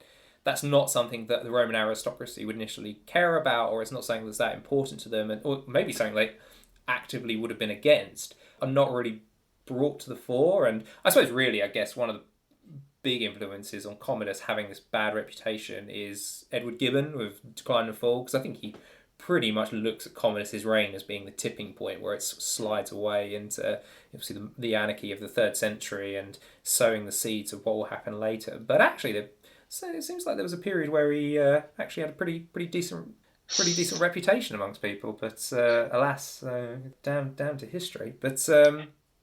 that's not something that the Roman aristocracy would initially care about, or it's not something that's that important to them, or maybe something they actively would have been against, are not really brought to the fore. And I suppose really, I guess, one of the big influences on Commodus having this bad reputation is Edward Gibbon with Decline and Fall, because I think he pretty much looks at Commodus's reign as being the tipping point where it slides away into obviously the anarchy of the 3rd century and sowing the seeds of what will happen later. But actually, so it seems like there was a period where he actually had a pretty decent reputation amongst people. But alas, down to history. But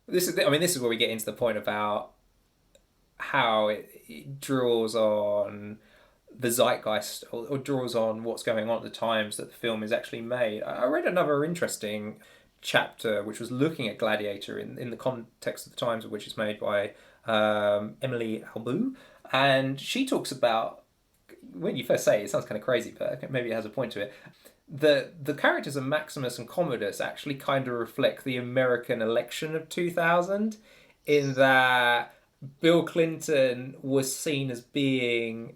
this is where we get into the point about how it draws on the zeitgeist, or draws on what's going on at the times that the film is actually made. I read another interesting chapter which was looking at Gladiator in the context of the times of which it's made by Emily Albu, and she talks about, when you first say it, it sounds kind of crazy, but maybe it has a point to it. The characters of Maximus and Commodus actually kind of reflect the American election of 2000, in that Bill Clinton was seen as being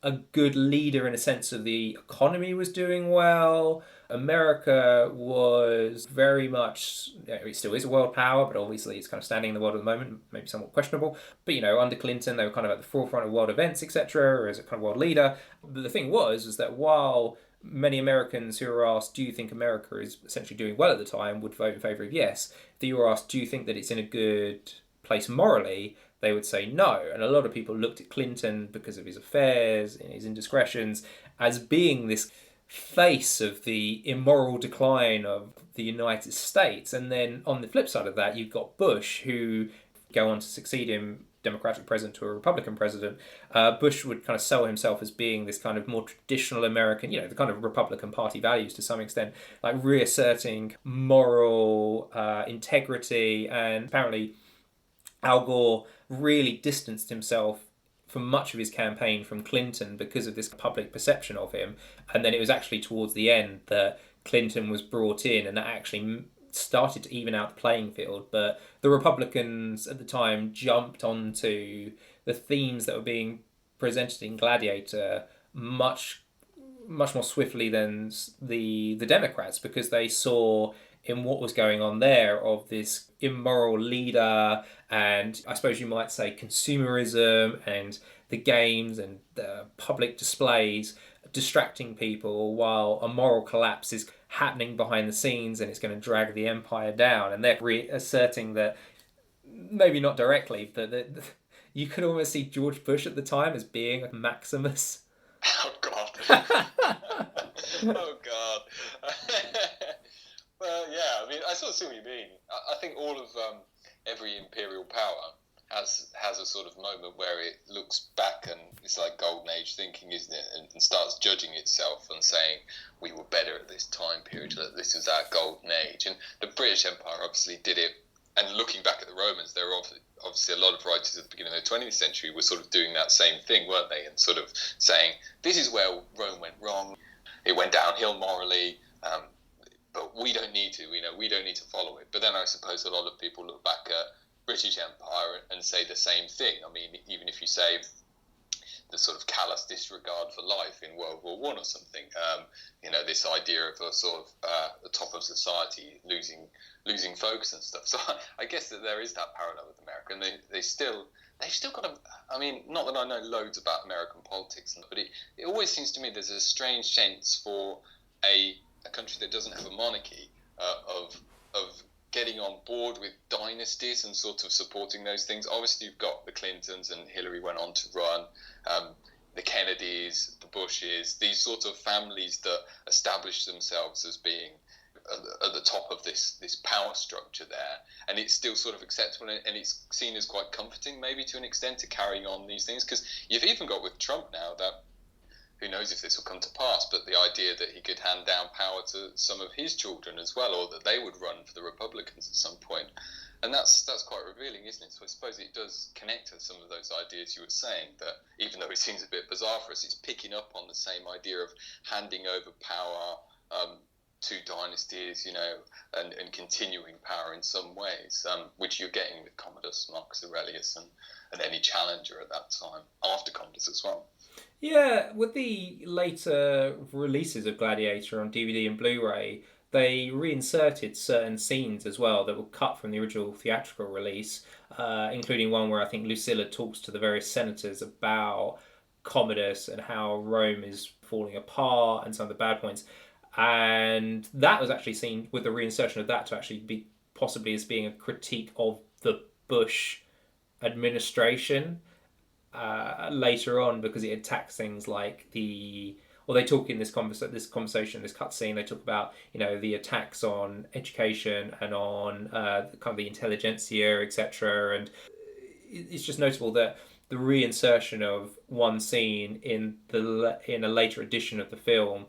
a good leader in a sense of the economy was doing well. America was very much, it still is a world power, but obviously it's kind of standing in the world at the moment, maybe somewhat questionable. But, under Clinton, they were kind of at the forefront of world events, etc., or as a kind of world leader. But the thing was that while many Americans who were asked, do you think America is essentially doing well at the time, would vote in favour of yes, if you were asked, do you think that it's in a good place morally, they would say no. And a lot of people looked at Clinton, because of his affairs and his indiscretions, as being this face of the immoral decline of the United States. And then on the flip side of that, you've got Bush, who go on to succeed him Democratic president to a Republican president, Bush would kind of sell himself as being this kind of more traditional American, the kind of Republican Party values to some extent, like reasserting moral integrity. And apparently Al Gore really distanced himself for much of his campaign from Clinton because of this public perception of him. And then it was actually towards the end that Clinton was brought in, and that actually started to even out the playing field. But the Republicans at the time jumped onto the themes that were being presented in Gladiator much more swiftly than the Democrats, because they saw in what was going on there of this immoral leader, and I suppose you might say consumerism and the games and the public displays distracting people while a moral collapse is happening behind the scenes and it's going to drag the empire down. And they're reasserting that, maybe not directly, but that you could almost see George Bush at the time as being a Maximus. Oh God. Oh God. Well, yeah. I mean, I sort of see what you mean. I think all of every imperial power has a sort of moment where it looks back, and it's like golden age thinking, isn't it? And starts judging itself and saying we were better at this time period. That this is our golden age. And the British Empire obviously did it. And looking back at the Romans, there were obviously a lot of writers at the beginning of the 20th century were sort of doing that same thing, weren't they? And sort of saying, this is where Rome went wrong. It went downhill morally, but we don't need to, we don't need to follow it. But then I suppose a lot of people look back at British Empire and say the same thing. I mean, even if you say the sort of callous disregard for life in World War One or something, this idea of a sort of the top of society losing focus and stuff. So I guess that there is that parallel with America, and they've still got a. I mean, not that I know loads about American politics, but it always seems to me there's a strange sense for a country that doesn't have a monarchy of getting on board with dynasties and sort of supporting those things. Obviously, you've got the Clintons, and Hillary went on to run, the Kennedys, the Bushes, these sort of families that established themselves as being at the top of this power structure there. And it's still sort of acceptable, and it's seen as quite comforting, maybe to an extent, to carrying on these things. Because you've even got with Trump now that, who knows if this will come to pass, but the idea that he could hand down power to some of his children as well, or that they would run for the Republicans at some point. And that's quite revealing, isn't it? So I suppose it does connect to some of those ideas you were saying, that even though it seems a bit bizarre for us, it's picking up on the same idea of handing over power to dynasties, and continuing power in some ways, which you're getting with Commodus, Marcus Aurelius, and any challenger at that time, after Commodus as well. Yeah, with the later releases of Gladiator on DVD and Blu-ray, they reinserted certain scenes as well that were cut from the original theatrical release, including one where I think Lucilla talks to the various senators about Commodus and how Rome is falling apart and some of the bad points. And that was actually seen with the reinsertion of that to actually be possibly as being a critique of the Bush administration later on, because it attacks things like they talk in this conversation, this cutscene, they talk about, the attacks on education and on kind of the intelligentsia, etc. And it's just notable that the reinsertion of one scene in a later edition of the film,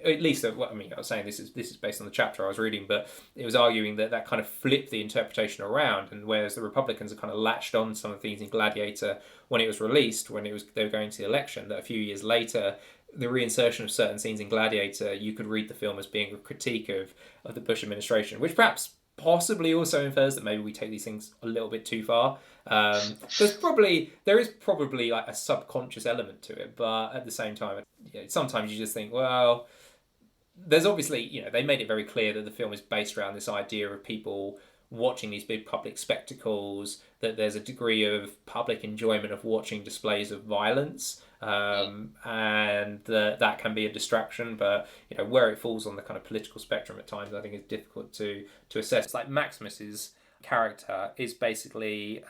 at least, I was saying this is based on the chapter I was reading, but it was arguing that kind of flipped the interpretation around, and whereas the Republicans have kind of latched on some of the things in Gladiator when it was released, they were going to the election, that a few years later, the reinsertion of certain scenes in Gladiator, you could read the film as being a critique of the Bush administration, which perhaps possibly also infers that maybe we take these things a little bit too far. There is probably like a subconscious element to it, but at the same time, sometimes you just think, well, there's obviously, they made it very clear that the film is based around this idea of people watching these big public spectacles, that there's a degree of public enjoyment of watching displays of violence, and that can be a distraction, but where it falls on the kind of political spectrum at times, I think is difficult to assess. It's like Maximus's character is basically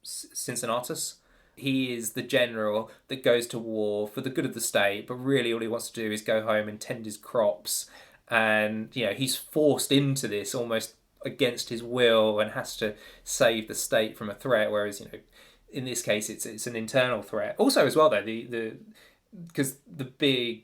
Cincinnatus. He is the general that goes to war for the good of the state, but really all he wants to do is go home and tend his crops. And, he's forced into this almost against his will and has to save the state from a threat, whereas, you know, in this case it's an internal threat. Also as well though, because the big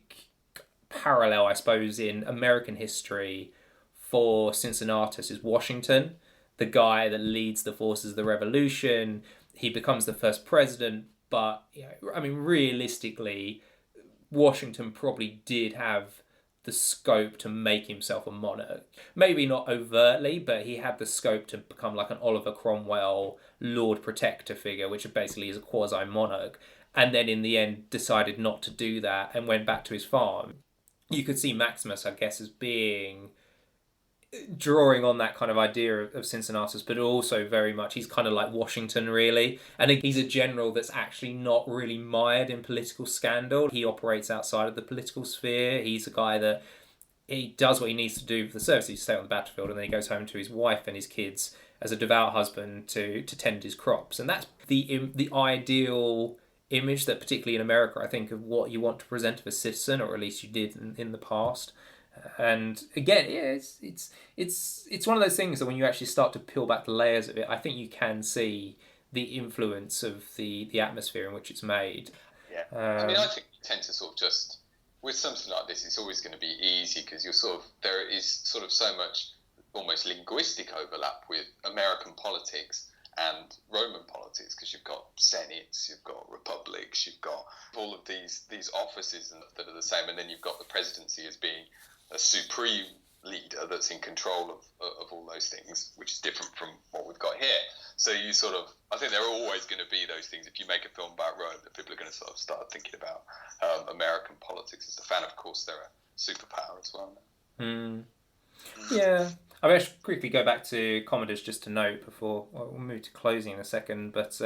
parallel, I suppose, in American history for Cincinnatus is Washington, the guy that leads the forces of the revolution. He becomes the first president, but, you know, I mean, realistically, Washington probably did have the scope to make himself a monarch. Maybe not overtly, but he had the scope to become like an Oliver Cromwell Lord Protector figure, which basically is a quasi-monarch, and then in the end decided not to do that and went back to his farm. You could see Maximus, I guess, as being drawing on that kind of idea of Cincinnatus, but also very much he's kind of like Washington, really. And he's a general that's actually not really mired in political scandal. He operates outside of the political sphere. He's a guy that he does what he needs to do for the service. He stays on the battlefield, and then he goes home to his wife and his kids as a devout husband to tend his crops. And that's the ideal image that, particularly in America, I think, of what you want to present of a citizen, or at least you did in the past. And again, yeah, it's one of those things that when you actually start to peel back the layers of it, I think you can see the influence of the atmosphere in which it's made. Yeah, I mean, I think you tend to sort of just, with something like this, it's always going to be easy because you're sort of, there is sort of so much almost linguistic overlap with American politics and Roman politics, because you've got senates, you've got republics, you've got all of these offices that are the same, and then you've got the presidency as being a supreme leader that's in control of all those things, which is different from what we've got here. So you sort of, I think there are always going to be those things. If you make a film about Rome, that people are going to sort of start thinking about American politics as a fan. Of course, they're a superpower as well. Yeah. I mean, I should quickly go back to Commodus just to note before we'll move to closing in a second. But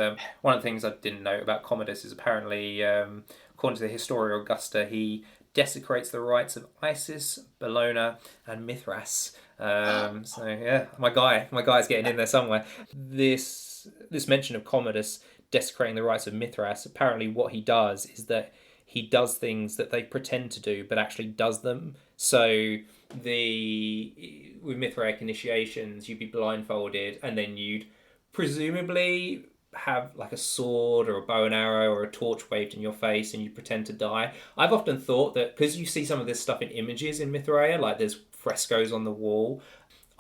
one of the things I didn't know about Commodus is apparently, according to the Historia Augusta, he desecrates the rites of Isis, Bellona, and Mithras. So yeah, my guy's getting in there somewhere. This mention of Commodus desecrating the rites of Mithras, apparently what he does is that he does things that they pretend to do, but actually does them. So with Mithraic initiations, you'd be blindfolded, and then you'd presumably have like a sword or a bow and arrow or a torch waved in your face, and you pretend to die. I've often thought that because you see some of this stuff in images in Mithraea, like there's frescoes on the wall,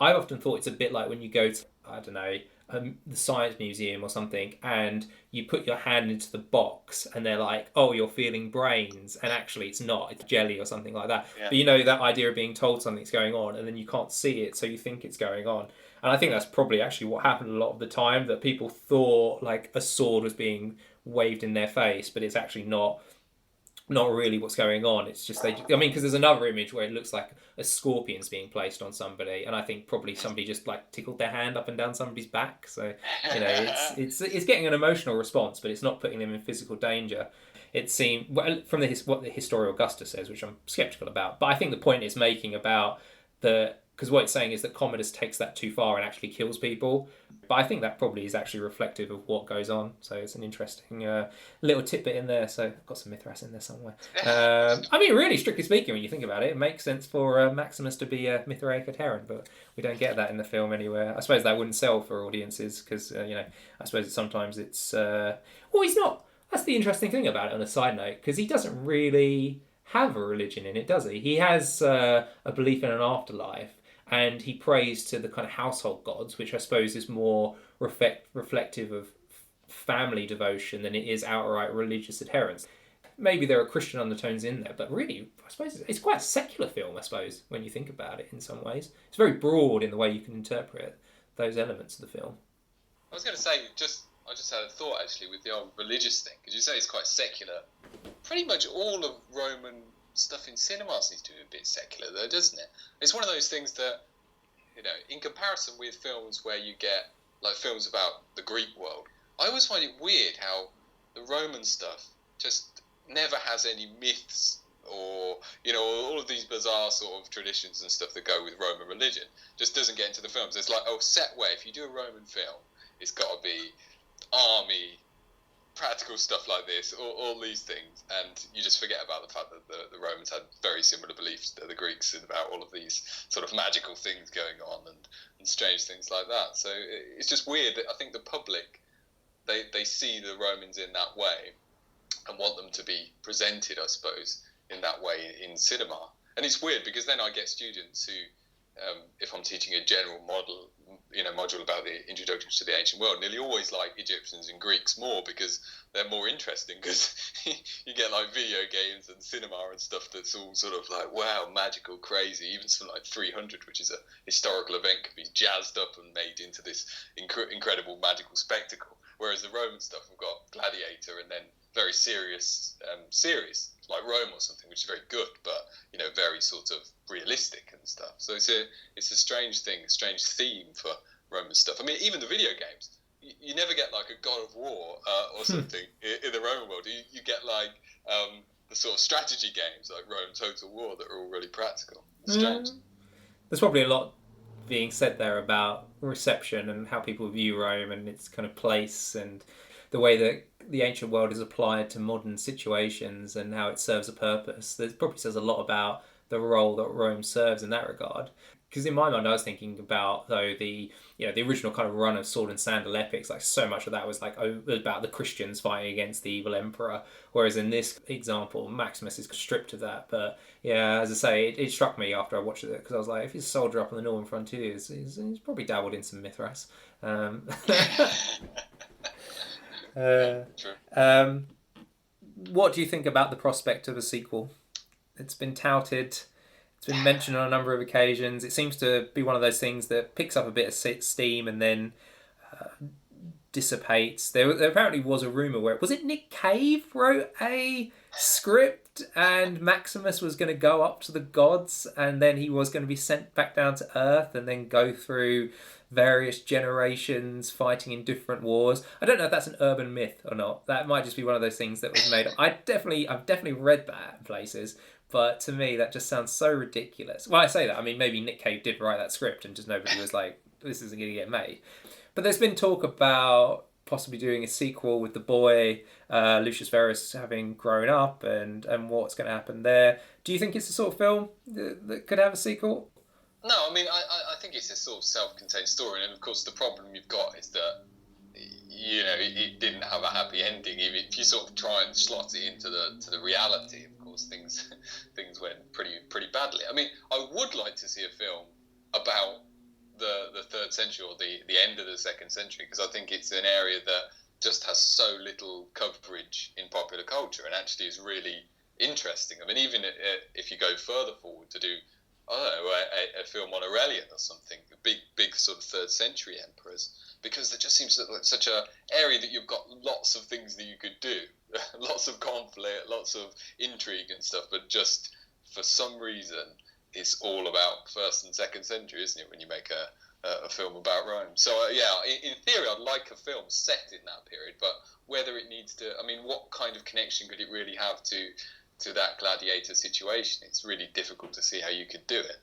I've often thought it's a bit like when you go to, I don't know, the Science Museum or something, and you put your hand into the box and they're like, oh, you're feeling brains, and actually it's not, it's jelly or something like that. Yeah. But you know, that idea of being told something's going on and then you can't see it, so you think it's going on. And I think that's probably actually what happened a lot of the time, that people thought like a sword was being waved in their face, but it's actually not really what's going on. It's just because there's another image where it looks like a scorpion's being placed on somebody, and I think probably somebody just like tickled their hand up and down somebody's back. So, you know, it's getting an emotional response, but it's not putting them in physical danger. It seemed, from what the Historia Augusta says, which I'm skeptical about, but I think the point it's making about because what it's saying is that Commodus takes that too far and actually kills people. But I think that probably is actually reflective of what goes on. So it's an interesting little tidbit in there. So I've got some Mithras in there somewhere. I mean, really, strictly speaking, when you think about it, it makes sense for Maximus to be a Mithraic adherent, but we don't get that in the film anywhere. I suppose that wouldn't sell for audiences because, I suppose sometimes it's... he's not. That's the interesting thing about it on a side note, because he doesn't really have a religion in it, does he? He has a belief in an afterlife, and he prays to the kind of household gods, which I suppose is more reflective of family devotion than it is outright religious adherence. Maybe there are Christian undertones in there, but really, I suppose it's quite a secular film, I suppose, when you think about it in some ways. It's very broad in the way you can interpret those elements of the film. I was going to say, I just had a thought, actually, with the old religious thing, because you say it's quite secular. Pretty much all of Roman stuff in cinema seems to be a bit secular, though, doesn't it? It's one of those things that, in comparison with films where you get, like, films about the Greek world, I always find it weird how the Roman stuff just never has any myths or, all of these bizarre sort of traditions and stuff that go with Roman religion. Just doesn't get into the films. It's like, set way, if you do a Roman film, it's got to be army, practical stuff like this, all these things, and you just forget about the fact that the Romans had very similar beliefs to the Greeks about all of these sort of magical things going on and strange things like that. So it's just weird that I think the public, they see the Romans in that way and want them to be presented, I suppose, in that way in cinema. And it's weird because then I get students who, if I'm teaching a general module about the introduction to the ancient world, nearly always like Egyptians and Greeks more because they're more interesting, because you get like video games and cinema and stuff that's all sort of like, wow, magical, crazy. Even something like 300, which is a historical event, can be jazzed up and made into this incredible magical spectacle. Whereas the Roman stuff, we've got Gladiator and then very serious series like Rome or something, which is very good, but very sort of realistic and stuff. So it's a strange thing, a strange theme for Roman stuff. I mean, even the video games, you never get like a God of War or something in the Roman world. You get like the sort of strategy games like Rome Total War that are all really practical. It's strange. There's probably a lot being said there about reception and how people view Rome and its kind of place and the way that the ancient world is applied to modern situations and how it serves a purpose. That probably says a lot about the role that Rome serves in that regard. Because in my mind, I was thinking about, though, the original kind of run of sword and sandal epics. Like, so much of that was like about the Christians fighting against the evil emperor. Whereas in this example, Maximus is stripped of that. But yeah, as I say, it struck me after I watched it, because I was like, if he's a soldier up on the northern frontiers, he's probably dabbled in some Mithras. What do you think about the prospect of a sequel? It's been touted, it's been mentioned on a number of occasions. It seems to be one of those things that picks up a bit of steam and then dissipates. There apparently was a rumour where, was it Nick Cave wrote a script and Maximus was going to go up to the gods and then he was going to be sent back down to Earth and then go through various generations fighting in different wars. I don't know if that's an urban myth or not. That might just be one of those things that was made up. I've definitely read that in places, but to me that just sounds so ridiculous. Well, I say that, I mean, maybe Nick Cave did write that script and just nobody was like, this isn't going to get made. But there's been talk about possibly doing a sequel with the boy, Lucius Verus, having grown up and what's going to happen there. Do you think it's the sort of film that could have a sequel? No, I mean, I think it's a sort of self-contained story, and of course the problem you've got is that, it didn't have a happy ending. If you sort of try and slot it into the reality, of course things went pretty badly. I mean, I would like to see a film about the 3rd century or the end of the 2nd century, because I think it's an area that just has so little coverage in popular culture and actually is really interesting. I mean, even if you go further forward to do, I don't know, a film on Aurelian or something, the big sort of 3rd century emperors, because there just seems like such a area that you've got lots of things that you could do, lots of conflict, lots of intrigue and stuff, but just for some reason it's all about 1st and 2nd century, isn't it, when you make a film about Rome? So in theory I'd like a film set in that period, but whether it needs to, I mean, what kind of connection could it really have to that gladiator situation? It's really difficult to see how you could do it.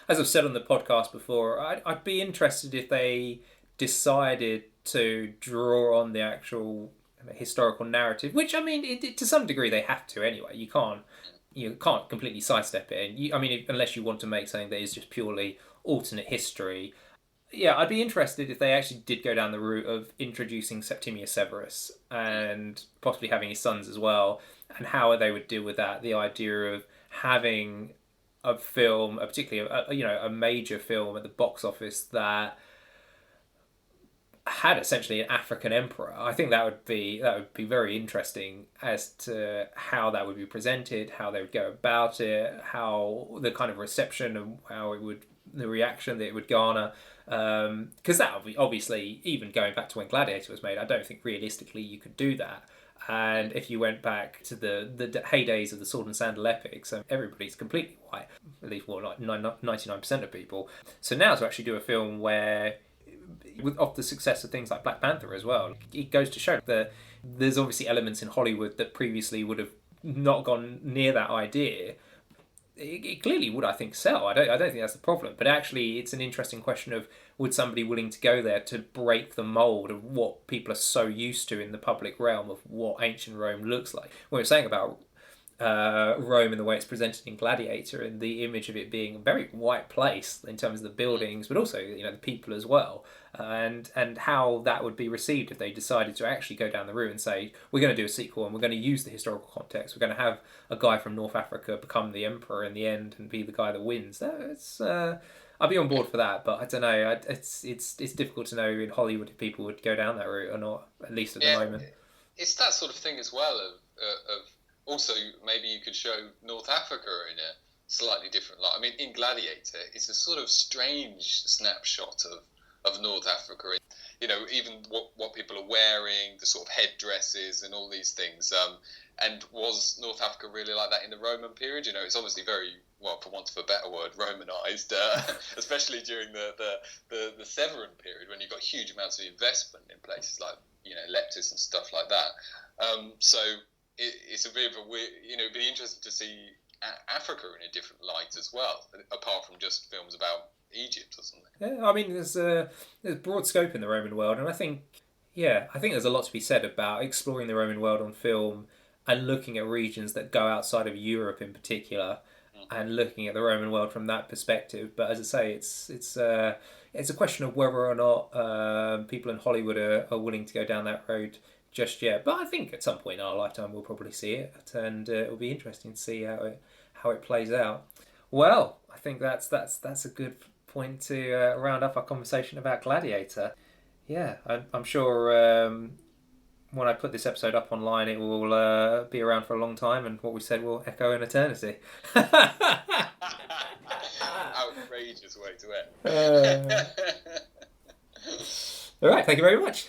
As I've said on the podcast before, I'd be interested if they decided to draw on the actual historical narrative, which, I mean, to some degree they have to anyway. You can't completely sidestep it. And unless you want to make something that is just purely alternate history. Yeah, I'd be interested if they actually did go down the route of introducing Septimius Severus and possibly having his sons as well, and how they would deal with that. The idea of having a film, particularly a major film at the box office that had essentially an African emperor. I think that would be very interesting as to how that would be presented, how they would go about it, how the kind of reception and the reaction that it would garner. Because that would be, obviously, even going back to when Gladiator was made, I don't think realistically you could do that. And if you went back to the heydays of the sword and sandal epics, everybody's completely white, at least like 99% of people. So now to actually do a film where, off the success of things like Black Panther as well, it goes to show that there's obviously elements in Hollywood that previously would have not gone near that idea. it clearly would, I think, sell. I don't think that's the problem. But actually, it's an interesting question of would somebody willing to go there to break the mold of what people are so used to in the public realm of what ancient Rome looks like. What we're saying about Rome and the way it's presented in Gladiator, and the image of it being a very white place in terms of the buildings, but also the people as well, and how that would be received if they decided to actually go down the route and say we're going to do a sequel and we're going to use the historical context. We're going to have a guy from North Africa become the emperor in the end and be the guy that wins. That's I'd be on board for that, but I don't know. It's difficult to know in Hollywood if people would go down that route or not. At least at the moment, it's that sort of thing as well. Of also, maybe you could show North Africa in a slightly different light. I mean, in Gladiator, it's a sort of strange snapshot of North Africa. Even what people are wearing, the sort of headdresses and all these things. And was North Africa really like that in the Roman period? It's obviously very, well, for want of a better word, Romanized, especially during the Severan period when you've got huge amounts of investment in places like, Leptis and stuff like that. So it's a bit of a weird, it'd be interesting to see Africa in a different light as well, apart from just films about Egypt or something. Yeah, I mean, there's broad scope in the Roman world, and I think there's a lot to be said about exploring the Roman world on film and looking at regions that go outside of Europe in particular, and looking at the Roman world from that perspective. But as I say, it's a question of whether or not people in Hollywood are willing to go down that road just yet. But I think at some point in our lifetime we'll probably see it, and it'll be interesting to see how it plays out. Well, I think that's a good point to round up our conversation about Gladiator. Yeah, I'm sure when I put this episode up online, it will be around for a long time, and what we said will echo in eternity. Outrageous way to end. All right, thank you very much.